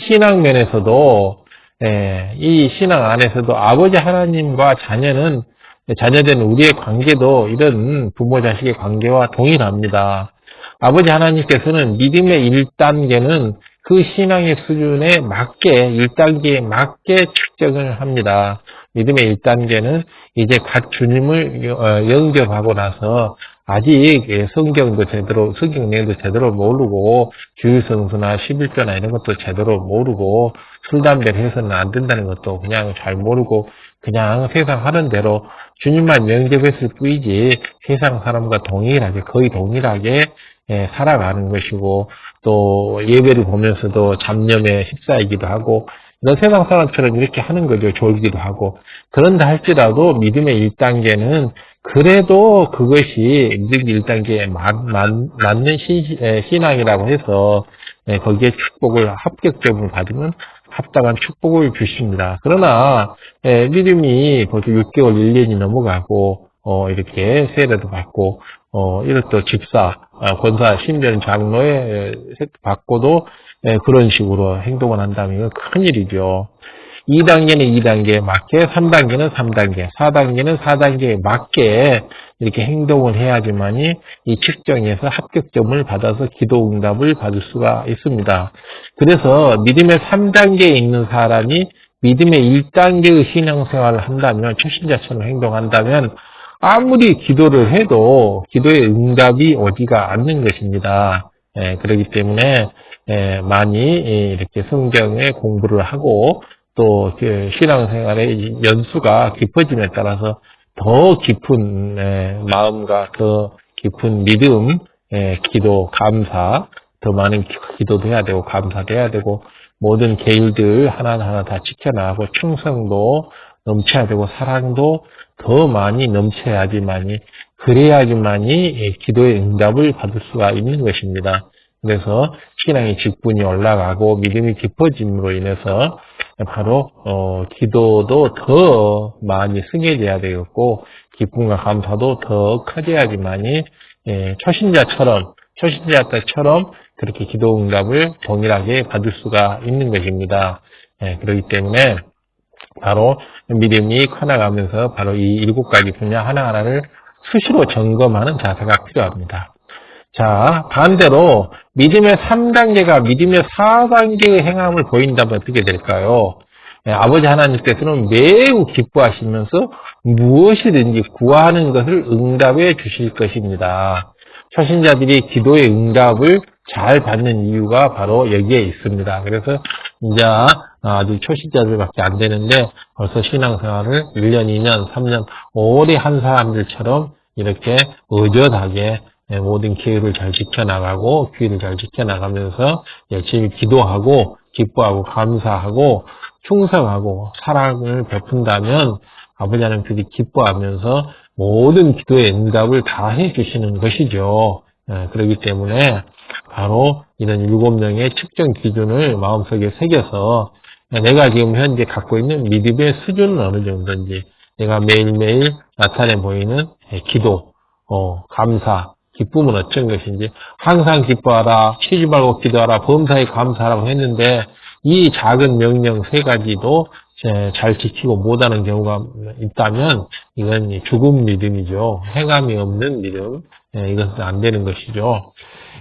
[SPEAKER 1] 신앙면에서도 이 신앙 안에서도 아버지 하나님과 자녀된 우리의 관계도 이런 부모 자식의 관계와 동일합니다. 아버지 하나님께서는 믿음의 1단계는 그 신앙의 수준에 맞게, 1단계에 맞게 측정을 합니다. 믿음의 1단계는 이제 갓 주님을 영접하고 나서 아직 성경 내용도 제대로 모르고, 주일성수나 11조나 이런 것도 제대로 모르고, 술, 담배를 해서는 안 된다는 것도 그냥 잘 모르고, 그냥 세상 하는 대로 주님만 영접했을 뿐이지, 세상 사람과 거의 동일하게 살아가는 것이고, 또 예배를 보면서도 잡념에 휩싸이기도 하고, 이런 세상 사람처럼 이렇게 하는 거죠. 졸기도 하고. 그런다 할지라도 믿음의 1단계는 그래도 그것이 믿음의 1단계에 맞는 신앙이라고 해서 거기에 합격점을 받으면 합당한 축복을 주십니다. 그러나 믿음이 벌써 6개월, 1년이 넘어가고 이렇게 세례도 받고 이럴 또 집사, 권사, 심지어는 장로의 받고도 그런 식으로 행동을 한다면 큰일이죠. 2단계는 2단계에 맞게, 3단계는 3단계, 4단계는 4단계에 맞게 이렇게 행동을 해야지만이 이 측정에서 합격점을 받아서 기도 응답을 받을 수가 있습니다. 그래서 믿음의 3단계에 있는 사람이 믿음의 1단계의 신앙생활을 한다면, 초신자처럼 행동한다면 아무리 기도를 해도 기도의 응답이 오지가 않는 것입니다. 그렇기 때문에 많이 이렇게 성경의 공부를 하고 또 신앙생활의 연수가 깊어짐에 따라서 더 깊은 마음과 더 깊은 믿음, 기도, 감사, 더 많은 기도도 해야 되고 감사도 해야 되고 모든 계율들 하나하나 다 지켜나가고 충성도 넘쳐야 되고 사랑도 더 많이 넘쳐야지만이, 그래야지만이 기도의 응답을 받을 수가 있는 것입니다. 그래서 신앙의 직분이 올라가고 믿음이 깊어짐으로 인해서 바로 기도도 더 많이 승해져야 되겠고 기쁨과 감사도 더 커져야지만이 초신자 때처럼 그렇게 기도 응답을 동일하게 받을 수가 있는 것입니다. 그렇기 때문에 바로 믿음이 커나가면서 바로 이 7가지 분야 하나하나를 수시로 점검하는 자세가 필요합니다. 자, 반대로 믿음의 3단계가 믿음의 4단계의 행함을 보인다면 어떻게 될까요? 아버지 하나님께서는 매우 기뻐하시면서 무엇이든지 구하는 것을 응답해 주실 것입니다. 초신자들이 기도의 응답을 잘 받는 이유가 바로 여기에 있습니다. 그래서 이제 아주 초신자들밖에 안 되는데 벌써 신앙생활을 1년, 2년, 3년 오래 한 사람들처럼 이렇게 의젓하게 모든 계율을 잘 지켜나가고 규율을 잘 지켜나가면서 열심히 기도하고 기뻐하고 감사하고 충성하고 사랑을 베푼다면 아버지 하나님께서 기뻐하면서 모든 기도의 응답을 다 해주시는 것이죠. 그렇기 때문에 바로 이런 7명의 측정 기준을 마음속에 새겨서 내가 지금 현재 갖고 있는 믿음의 수준은 어느 정도인지, 내가 매일매일 나타내 보이는 기도, 감사, 기쁨은 어떤 것인지, 항상 기뻐하라, 쉬지 말고 기도하라, 범사에 감사하라고 했는데 이 작은 명령 3가지도 잘 지키고 못하는 경우가 있다면 이건 죽은 믿음이죠. 행함이 없는 믿음. 이것은 안 되는 것이죠.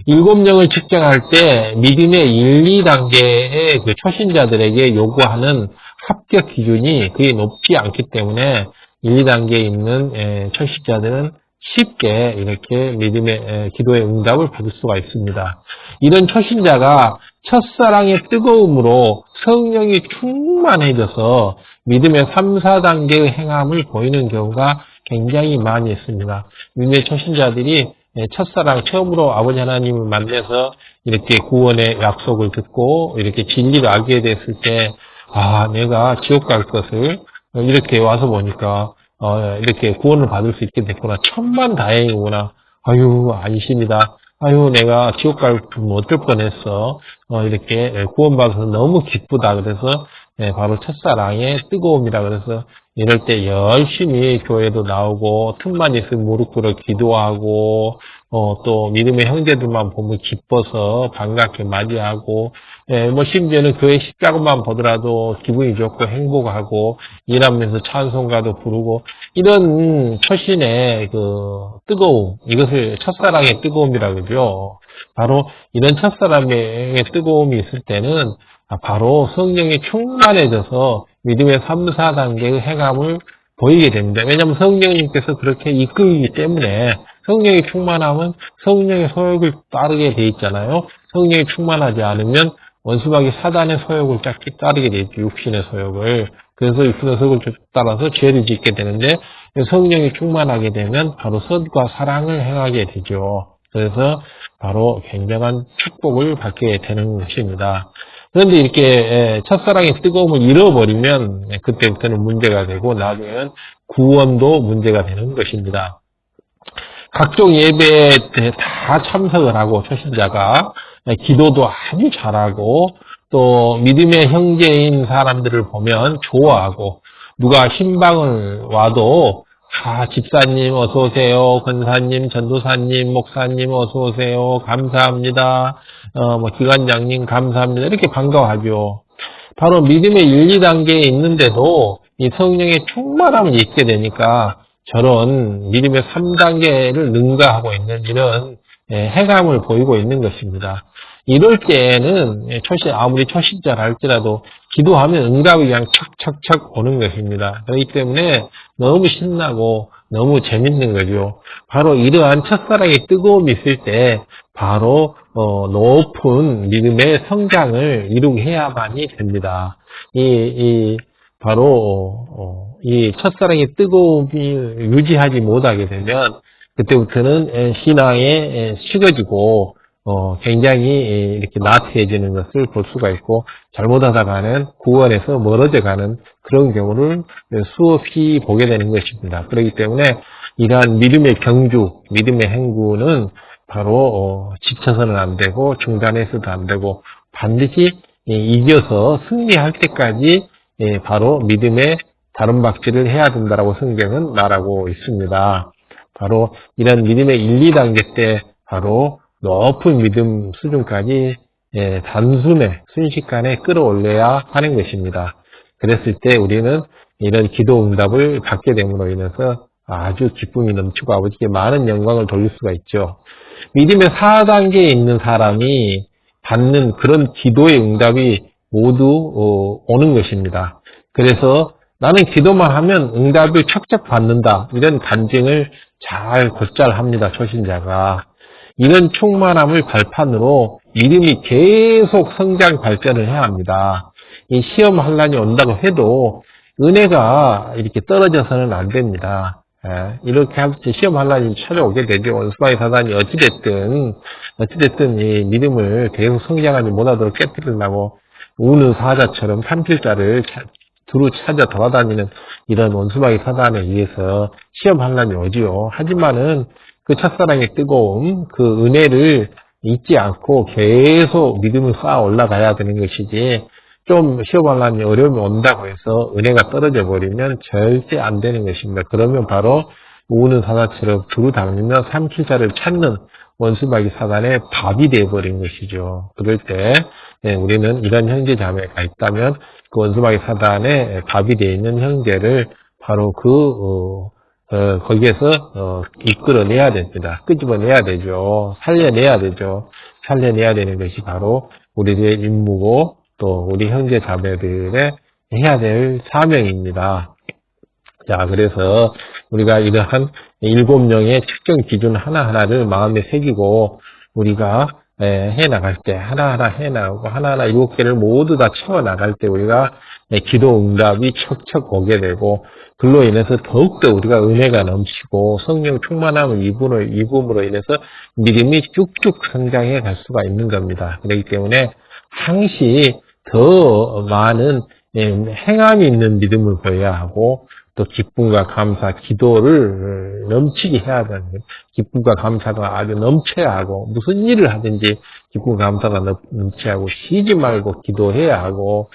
[SPEAKER 1] 7명을 측정할 때 믿음의 1, 2단계의 그 초신자들에게 요구하는 합격 기준이 그게 높지 않기 때문에 1, 2단계에 있는 초신자들은 쉽게 이렇게 믿음의 기도의 응답을 받을 수가 있습니다. 이런 초신자가 첫사랑의 뜨거움으로 성령이 충만해져서 믿음의 3, 4단계의 행함을 보이는 경우가 굉장히 많이 있습니다. 믿음의 초신자들이 첫사랑 처음으로 아버지 하나님을 만나서 이렇게 구원의 약속을 듣고 이렇게 진리를 알게 됐을 때, 내가 지옥 갈 것을 이렇게 와서 보니까 이렇게 구원을 받을 수 있게 됐구나. 천만다행이구나. 안심이다. 내가 지옥 가면 어쩔 뻔했어. 이렇게 구원받아서 너무 기쁘다. 그래서 바로 첫사랑의 뜨거움이라 그래서 이럴 때 열심히 교회도 나오고 틈만 있으면 무릎 꿇어 기도하고 또 믿음의 형제들만 보면 기뻐서 반갑게 맞이하고 심지어는 교회 십자가만 보더라도 기분이 좋고 행복하고 일하면서 찬송가도 부르고 이런 초신의 그 뜨거움, 이것을 첫사랑의 뜨거움이라 그러죠. 바로 이런 첫사랑의 뜨거움이 있을 때는 바로 성령이 충만해져서 믿음의 3, 4단계의 행함을 보이게 됩니다. 왜냐하면 성령님께서 그렇게 이끌기 때문에 성령이 충만하면 성령의 소욕을 따르게 돼 있잖아요. 성령이 충만하지 않으면 원수마귀 사단의 소욕을 따르게 돼 있죠. 육신의 소욕을. 그래서 육신의 소욕을 따라서 죄를 짓게 되는데 성령이 충만하게 되면 바로 선과 사랑을 행하게 되죠. 그래서 바로 굉장한 축복을 받게 되는 것입니다. 그런데 이렇게 첫사랑의 뜨거움을 잃어버리면 그때부터는 문제가 되고 나중에는 구원도 문제가 되는 것입니다. 각종 예배에 다 참석을 하고 초신자가 기도도 아주 잘하고 또 믿음의 형제인 사람들을 보면 좋아하고 누가 신방을 와도 집사님 어서 오세요. 권사님, 전도사님, 목사님 어서 오세요. 감사합니다. 기관장님 감사합니다. 이렇게 반가워하죠. 바로 믿음의 1, 2단계에 있는데도 이 성령의 충만함을 잊게 되니까 저런 믿음의 3단계를 능가하고 있는 이런 행함을 보이고 있는 것입니다. 이럴 때에는 아무리 초신자라 할지라도 기도하면 응답이 그냥 척척척 오는 것입니다. 그렇기 때문에 너무 신나고 너무 재밌는 거죠. 바로 이러한 첫사랑의 뜨거움이 있을 때 바로 높은 믿음의 성장을 이루게 해야만이 됩니다. 바로 이 첫사랑의 뜨거움이 유지하지 못하게 되면 그때부터는 신앙에 식어지고 굉장히 이렇게 나태해지는 것을 볼 수가 있고 잘못하다가는 구원에서 멀어져 가는 그런 경우를 수없이 보게 되는 것입니다. 그렇기 때문에 이러한 믿음의 경주, 믿음의 행구는 바로 지쳐서는 안 되고 중단해서도 안 되고 반드시 이겨서 승리할 때까지 바로 믿음의 다름박질을 해야 된다라고 성경은 말하고 있습니다. 바로 이런 믿음의 1, 2단계 때 바로 높은 믿음 수준까지 단숨에 순식간에 끌어올려야 하는 것입니다. 그랬을 때 우리는 이런 기도 응답을 받게 됨으로 인해서 아주 기쁨이 넘치고 아버지께 많은 영광을 돌릴 수가 있죠. 믿음의 4단계에 있는 사람이 받는 그런 기도의 응답이 모두 오는 것입니다. 그래서 나는 기도만 하면 응답을 척척 받는다. 이런 간증을 잘 곧잘 합니다. 초신자가. 이런 충만함을 발판으로 믿음이 계속 성장 발전을 해야 합니다. 이 시험 환란이 온다고 해도 은혜가 이렇게 떨어져서는 안 됩니다. 이렇게 할 때 시험 환란이 찾아오게 되죠. 원수마귀 사단이 어찌됐든 이 믿음을 계속 성장하지 못하도록 깨뜨리려고 우는 사자처럼 삼킬자를 두루 찾아 돌아다니는 이런 원수마귀 사단에 의해서 시험할 날이 오지요. 하지만은 그 첫사랑의 뜨거움, 그 은혜를 잊지 않고 계속 믿음을 쌓아 올라가야 되는 것이지, 좀 시험할 날이 어려움이 온다고 해서 은혜가 떨어져 버리면 절대 안 되는 것입니다. 그러면 바로 우는 사자처럼 두루 다니며 삼킬자를 찾는 원수마귀 사단의 밥이 되어버린 것이죠. 그럴 때 우리는 이런 형제 자매가 있다면 그 원수마귀 사단의 밥이 되어 있는 형제를 바로 거기에서 이끌어내야 됩니다. 끄집어내야 되죠. 살려내야 되죠. 살려내야 되는 것이 바로 우리의 임무고 또 우리 형제 자매들의 해야 될 사명입니다. 자, 그래서 우리가 이러한 7명의 측정 기준 하나하나를 마음에 새기고 우리가 해나갈 때 하나하나 해나가고 하나하나 7개를 모두 다 채워나갈 때 우리가 기도 응답이 척척 오게 되고 그로 인해서 더욱더 우리가 은혜가 넘치고 성령 충만함을 입음으로 인해서 믿음이 쭉쭉 성장해 갈 수가 있는 겁니다. 그렇기 때문에 항시 더 많은 행함이 있는 믿음을 보여야 하고 또 기쁨과 감사, 기도를 넘치게 해야 되는 거예요. 기쁨과 감사가 아주 넘쳐야 하고 무슨 일을 하든지 기쁨과 감사가 넘쳐야 하고 쉬지 말고 기도해야 하고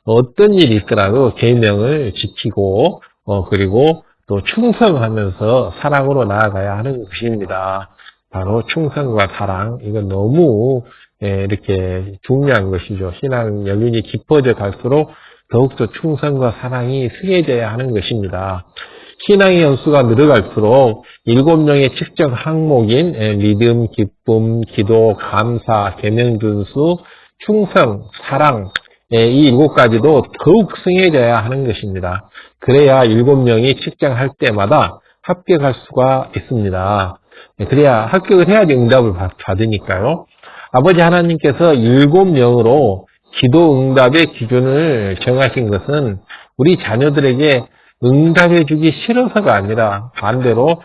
[SPEAKER 1] 어떤 일이 있더라도 계명을 지키고 그리고 또 충성하면서 사랑으로 나아가야 하는 것입니다. 바로 충성과 사랑, 이건 너무 이렇게 중요한 것이죠. 신앙 연륜이 깊어져 갈수록 더욱더 충성과 사랑이 승해져야 하는 것입니다. 신앙의 연수가 늘어갈수록 7명의 측정 항목인 믿음, 기쁨, 기도, 감사, 계명 준수, 충성, 사랑, 이 7가지도 더욱 승해져야 하는 것입니다. 그래야 7명이 측정할 때마다 합격할 수가 있습니다. 그래야 합격을 해야지 응답을 받으니까요. 아버지 하나님께서 7명으로 기도 응답의 기준을 정하신 것은 우리 자녀들에게 응답해 주기 싫어서가 아니라 반대로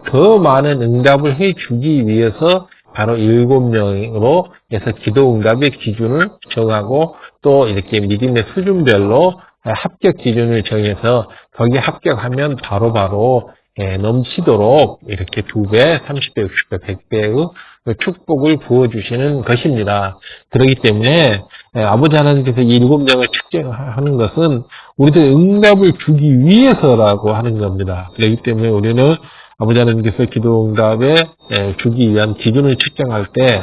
[SPEAKER 1] 더 많은 응답을 해 주기 위해서 바로 7명으로 해서 기도 응답의 기준을 정하고 또 이렇게 믿음의 수준별로 합격 기준을 정해서 거기에 합격하면 바로바로 넘치도록 이렇게 2배, 30배, 60배, 100배의 축복을 부어주시는 것입니다. 그렇기 때문에 아버지 하나님께서 이 7명을 측정하는 것은 우리들 응답을 주기 위해서라고 하는 겁니다. 그렇기 때문에 우리는 아버지 하나님께서 기도 응답에 주기 위한 기준을 측정할 때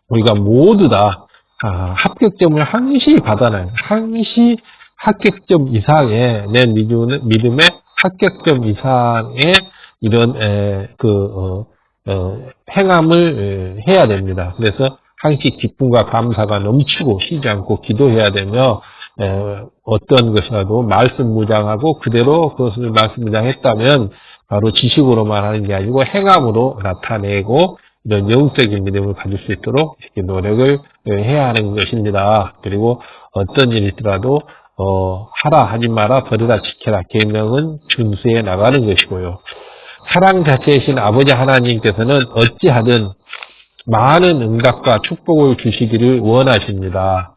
[SPEAKER 1] 우리가 모두 다 합격점을 항시 받아내요. 항시 합격점 이상의 내 믿음의 합격점 이상의 이런 행함을 해야 됩니다. 그래서 항시 기쁨과 감사가 넘치고 쉬지 않고 기도해야 되며 어떤 것이라도 말씀 무장하고 그대로 그것을 말씀 무장했다면 바로 지식으로만 하는 게 아니고 행함으로 나타내고 이런 영적인 믿음을 가질 수 있도록 이렇게 노력을 해야 하는 것입니다. 그리고 어떤 일이 있더라도 하라 하지 마라 버리라 지켜라 계명은 준수해 나가는 것이고요. 사랑 자체이신 아버지 하나님께서는 어찌하든 많은 응답과 축복을 주시기를 원하십니다.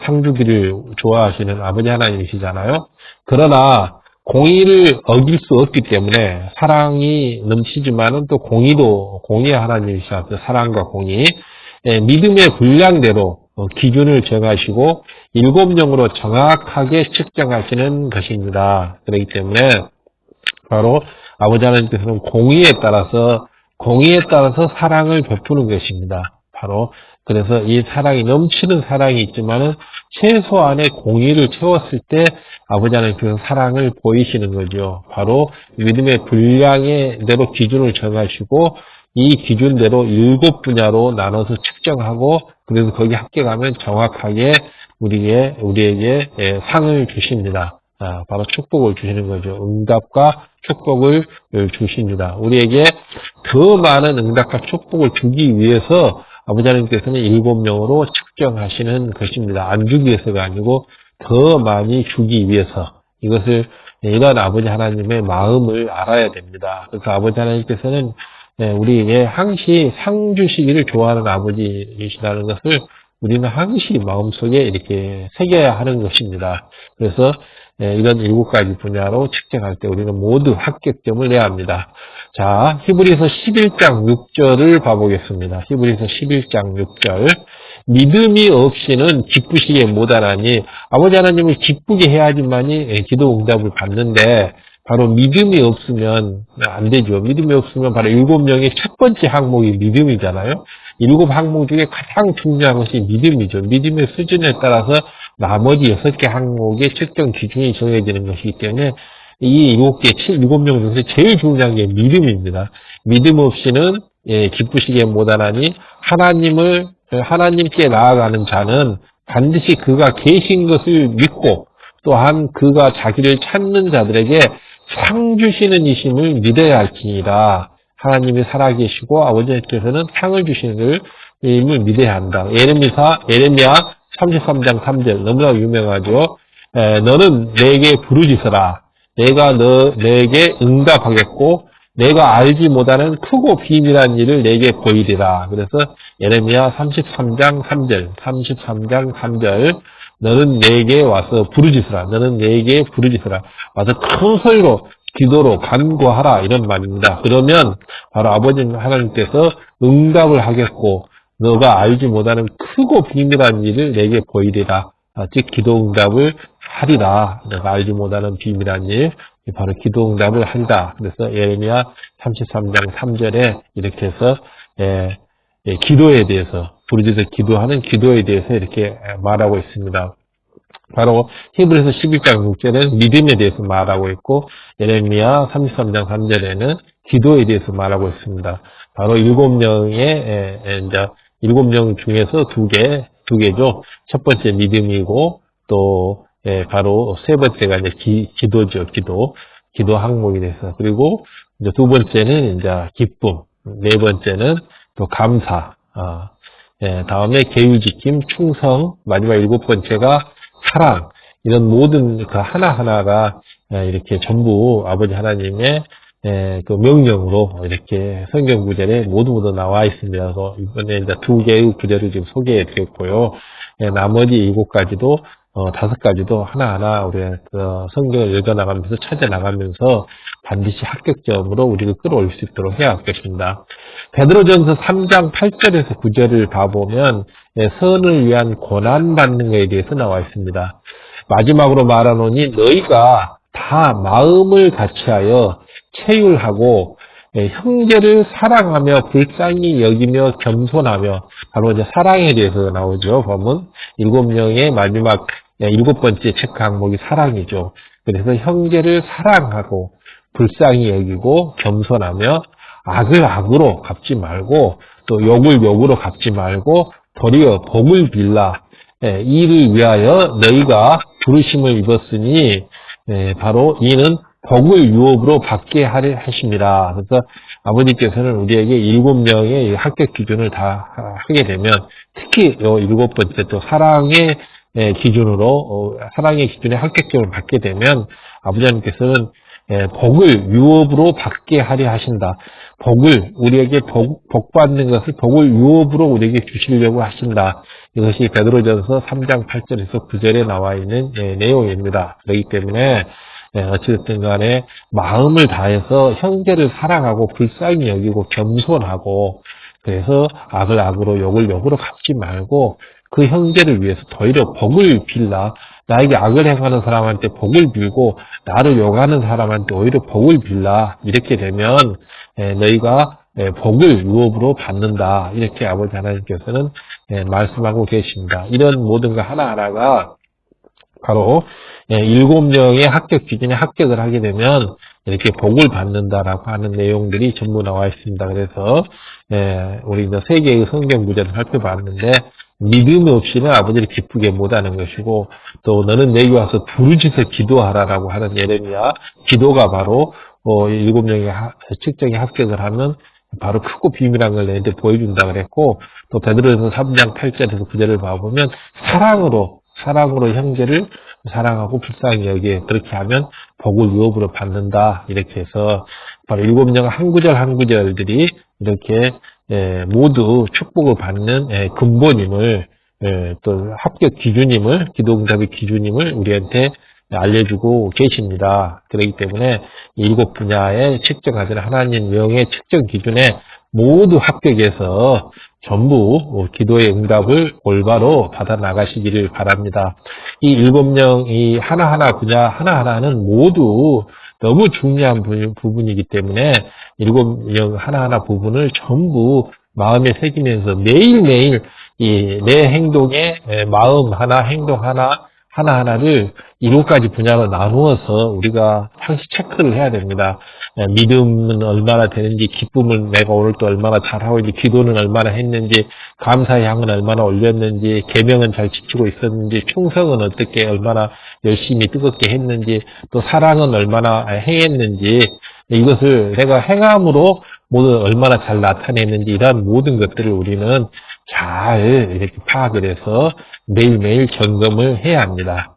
[SPEAKER 1] 상 주기를 좋아하시는 아버지 하나님이시잖아요. 그러나 공의를 어길 수 없기 때문에 사랑이 넘치지만은 또 공의의 하나님이셔서 사랑과 공의, 믿음의 분량대로 기준을 정하시고 7명으로 정확하게 측정하시는 것입니다. 그렇기 때문에 바로 아버지 하나님께서는 공의에 따라서 사랑을 베푸는 것입니다. 바로 그래서 이 사랑이 넘치는 사랑이 있지만은 최소한의 공의를 채웠을 때 아버지 하나님께서 사랑을 보이시는 거죠. 바로 믿음의 분량대로 기준을 정하시고 이 기준대로 7분야로 나눠서 측정하고 그래서 거기 합격하면 정확하게 우리에게 상을 주십니다. 바로 축복을 주시는 거죠. 응답과 축복을 주십니다. 우리에게 더 많은 응답과 축복을 주기 위해서 아버지 하나님께서는 7명으로 측정하시는 것입니다. 안 주기 위해서가 아니고 더 많이 주기 위해서 이것을 이런 아버지 하나님의 마음을 알아야 됩니다. 그래서 아버지 하나님께서는 우리에게 항시 상 주시기를 좋아하는 아버지이시라는 것을 우리는 항시 마음속에 이렇게 새겨야 하는 것입니다. 그래서 이런 7가지 분야로 측정할 때 우리는 모두 합격점을 내야 합니다. 자, 히브리서 11장 6절을 봐보겠습니다. 히브리서 11장 6절. 믿음이 없이는 기쁘시게 못하나니, 아버지 하나님을 기쁘게 해야지만이 기도 응답을 받는데, 바로 믿음이 없으면 안 되죠. 믿음이 없으면 바로 7명의 첫 번째 항목이 믿음이잖아요. 7항목 중에 가장 중요한 것이 믿음이죠. 믿음의 수준에 따라서 나머지 6개 항목의 측정 기준이 정해지는 것이기 때문에 이 7명 중에서 제일 중요한 게 믿음입니다. 믿음 없이는 기쁘시게 못하나니 하나님께 나아가는 자는 반드시 그가 계신 것을 믿고 또한 그가 자기를 찾는 자들에게 상 주시는 이심을 믿어야 할지니라. 하나님이 살아계시고 아버지께서는 상을 주시는 것을 믿어야 한다. 예레미야 33장 3절 너무나 유명하죠. 너는 내게 부르짖으라. 내가 내게 응답하겠고 내가 알지 못하는 크고 비밀한 일을 내게 보이리라. 그래서 예레미야 33장 3절 너는 내게 와서 부르짖으라. 너는 내게 부르짖으라. 와서 큰 소리로 기도로 간구하라. 이런 말입니다. 그러면 바로 아버지 하나님께서 응답을 하겠고 너가 알지 못하는 크고 비밀한 일을 내게 보이리라. 즉 기도 응답을 하리라. 내가 알지 못하는 비밀한 일 바로 기도 응답을 한다. 그래서 예레미야 33장 3절에 이렇게 해서 기도에 대해서 부르짖어 기도하는 기도에 대해서 이렇게 말하고 있습니다. 바로 히브리서 11장 6절에는 믿음에 대해서 말하고 있고 예레미야 33장 3절에는 기도에 대해서 말하고 있습니다. 바로 7명 중에서 두 개죠. 첫 번째 믿음이고 또 바로 세 번째가 이제 기도죠. 기도 항목이 돼서 그리고 이제 두 번째는 이제 기쁨, 네 번째는 또 감사, 다음에 계율지킴, 충성, 마지막 7번째가 사랑. 이런 모든 그 하나하나가 이렇게 전부 아버지 하나님의 그 명령으로 이렇게 성경 구절에 모두 나와 있습니다. 그래서 이번에 이제 2개의 구절을 지금 소개해 드렸고요. 나머지 7가지도 5가지도 하나하나 우리가 성경을 읽어나가면서 찾아나가면서 반드시 합격점으로 우리가 끌어올 수 있도록 해야 할 것입니다. 베드로전서 3장 8절에서 9절을 봐보면 선을 위한 고난받는 것에 대해서 나와 있습니다. 마지막으로 말하노니 너희가 다 마음을 같이하여 체휼하고 형제를 사랑하며 불쌍히 여기며 겸손하며 바로 이제 사랑에 대해서 나오죠. 보면 7명의 마지막 7번째 체크 항목이 사랑이죠. 그래서 형제를 사랑하고 불쌍히 여기고 겸손하며 악을 악으로 갚지 말고 또 욕을 욕으로 갚지 말고 도리어 복을 빌라. 이를 위하여 너희가 부르심을 입었으니 바로 이는 복을 유업으로 받게 하십니다. 그래서 아버지께서는 우리에게 7명의 합격 기준을 다 하게 되면 특히 요 7번째 또 사랑의 기준으로 사랑의 기준에 합격점을 받게 되면 아버지 하나님께서는 복을 유업으로 받게 하려 하신다. 우리에게 복 받는 것을 복을 유업으로 우리에게 주시려고 하신다. 이것이 베드로전서 3장 8절에서 9절에 나와 있는 내용입니다. 그렇기 때문에 어찌됐든 간에 마음을 다해서 형제를 사랑하고 불쌍히 여기고 겸손하고 그래서 악을 악으로 욕을 욕으로 갚지 말고 그 형제를 위해서 도리어 복을 빌라. 나에게 악을 행하는 사람한테 복을 빌고 나를 욕하는 사람한테 오히려 복을 빌라. 이렇게 되면 너희가 복을 유업으로 받는다. 이렇게 아버지 하나님께서는 말씀하고 계십니다. 이런 모든 것 하나하나가 바로 7명의 합격 기준에 합격을 하게 되면 이렇게 복을 받는다라고 하는 내용들이 전부 나와 있습니다. 그래서 우리 이제 3개의 성경 구절을 살펴봤는데 믿음 없이는 아버지를 기쁘게 못하는 것이고 또 너는 내게 와서 부르짖어 기도하라라고 하는 예레미야 기도가 바로 7명의 측정에 합격을 하면 바로 크고 비밀한 걸 너희한테 보여준다 그랬고 또 베드로전서 3장 8절에서 9절을 봐보면 사랑으로 형제를 사랑하고 불쌍히 여기에 그렇게 하면 복을 유업으로 받는다. 이렇게 해서 바로 7명 한 구절 한 구절들이 이렇게 모두 축복을 받는 근본임을 또 합격 기준임을, 기도응답의 기준임을 우리한테 알려주고 계십니다. 그렇기 때문에 7분야에 측정하는 하나님 명의 측정 기준에 모두 합격해서 전부 기도의 응답을 올바로 받아 나가시기를 바랍니다. 이 7명, 이 하나하나 분야 하나하나는 모두 너무 중요한 부분이기 때문에 7명 하나하나 부분을 전부 마음에 새기면서 매일매일 내 행동에 마음 하나, 행동 하나, 하나하나를 7가지 분야로 나누어서 우리가 항시 체크를 해야 됩니다. 믿음은 얼마나 되는지, 기쁨은 내가 오늘 또 얼마나 잘하고 있는지, 기도는 얼마나 했는지, 감사의 향은 얼마나 올렸는지, 계명은 잘 지키고 있었는지, 충성은 어떻게 얼마나 열심히 뜨겁게 했는지, 또 사랑은 얼마나 행했는지, 이것을 내가 행함으로 모두 얼마나 잘 나타냈는지 이러한 모든 것들을 우리는 잘 이렇게 파악을 해서 매일매일 점검을 해야 합니다.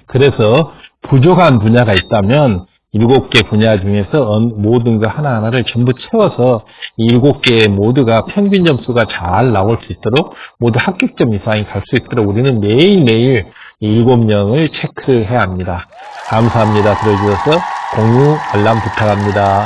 [SPEAKER 1] 그래서 부족한 분야가 있다면 7개 분야 중에서 모든 것 하나하나를 전부 채워서 7개 모두가 평균 점수가 잘 나올 수 있도록 모두 합격점 이상이 갈 수 있도록 우리는 매일매일 7명을 체크를 해야 합니다. 감사합니다. 들어주셔서 공유, 알람 부탁합니다.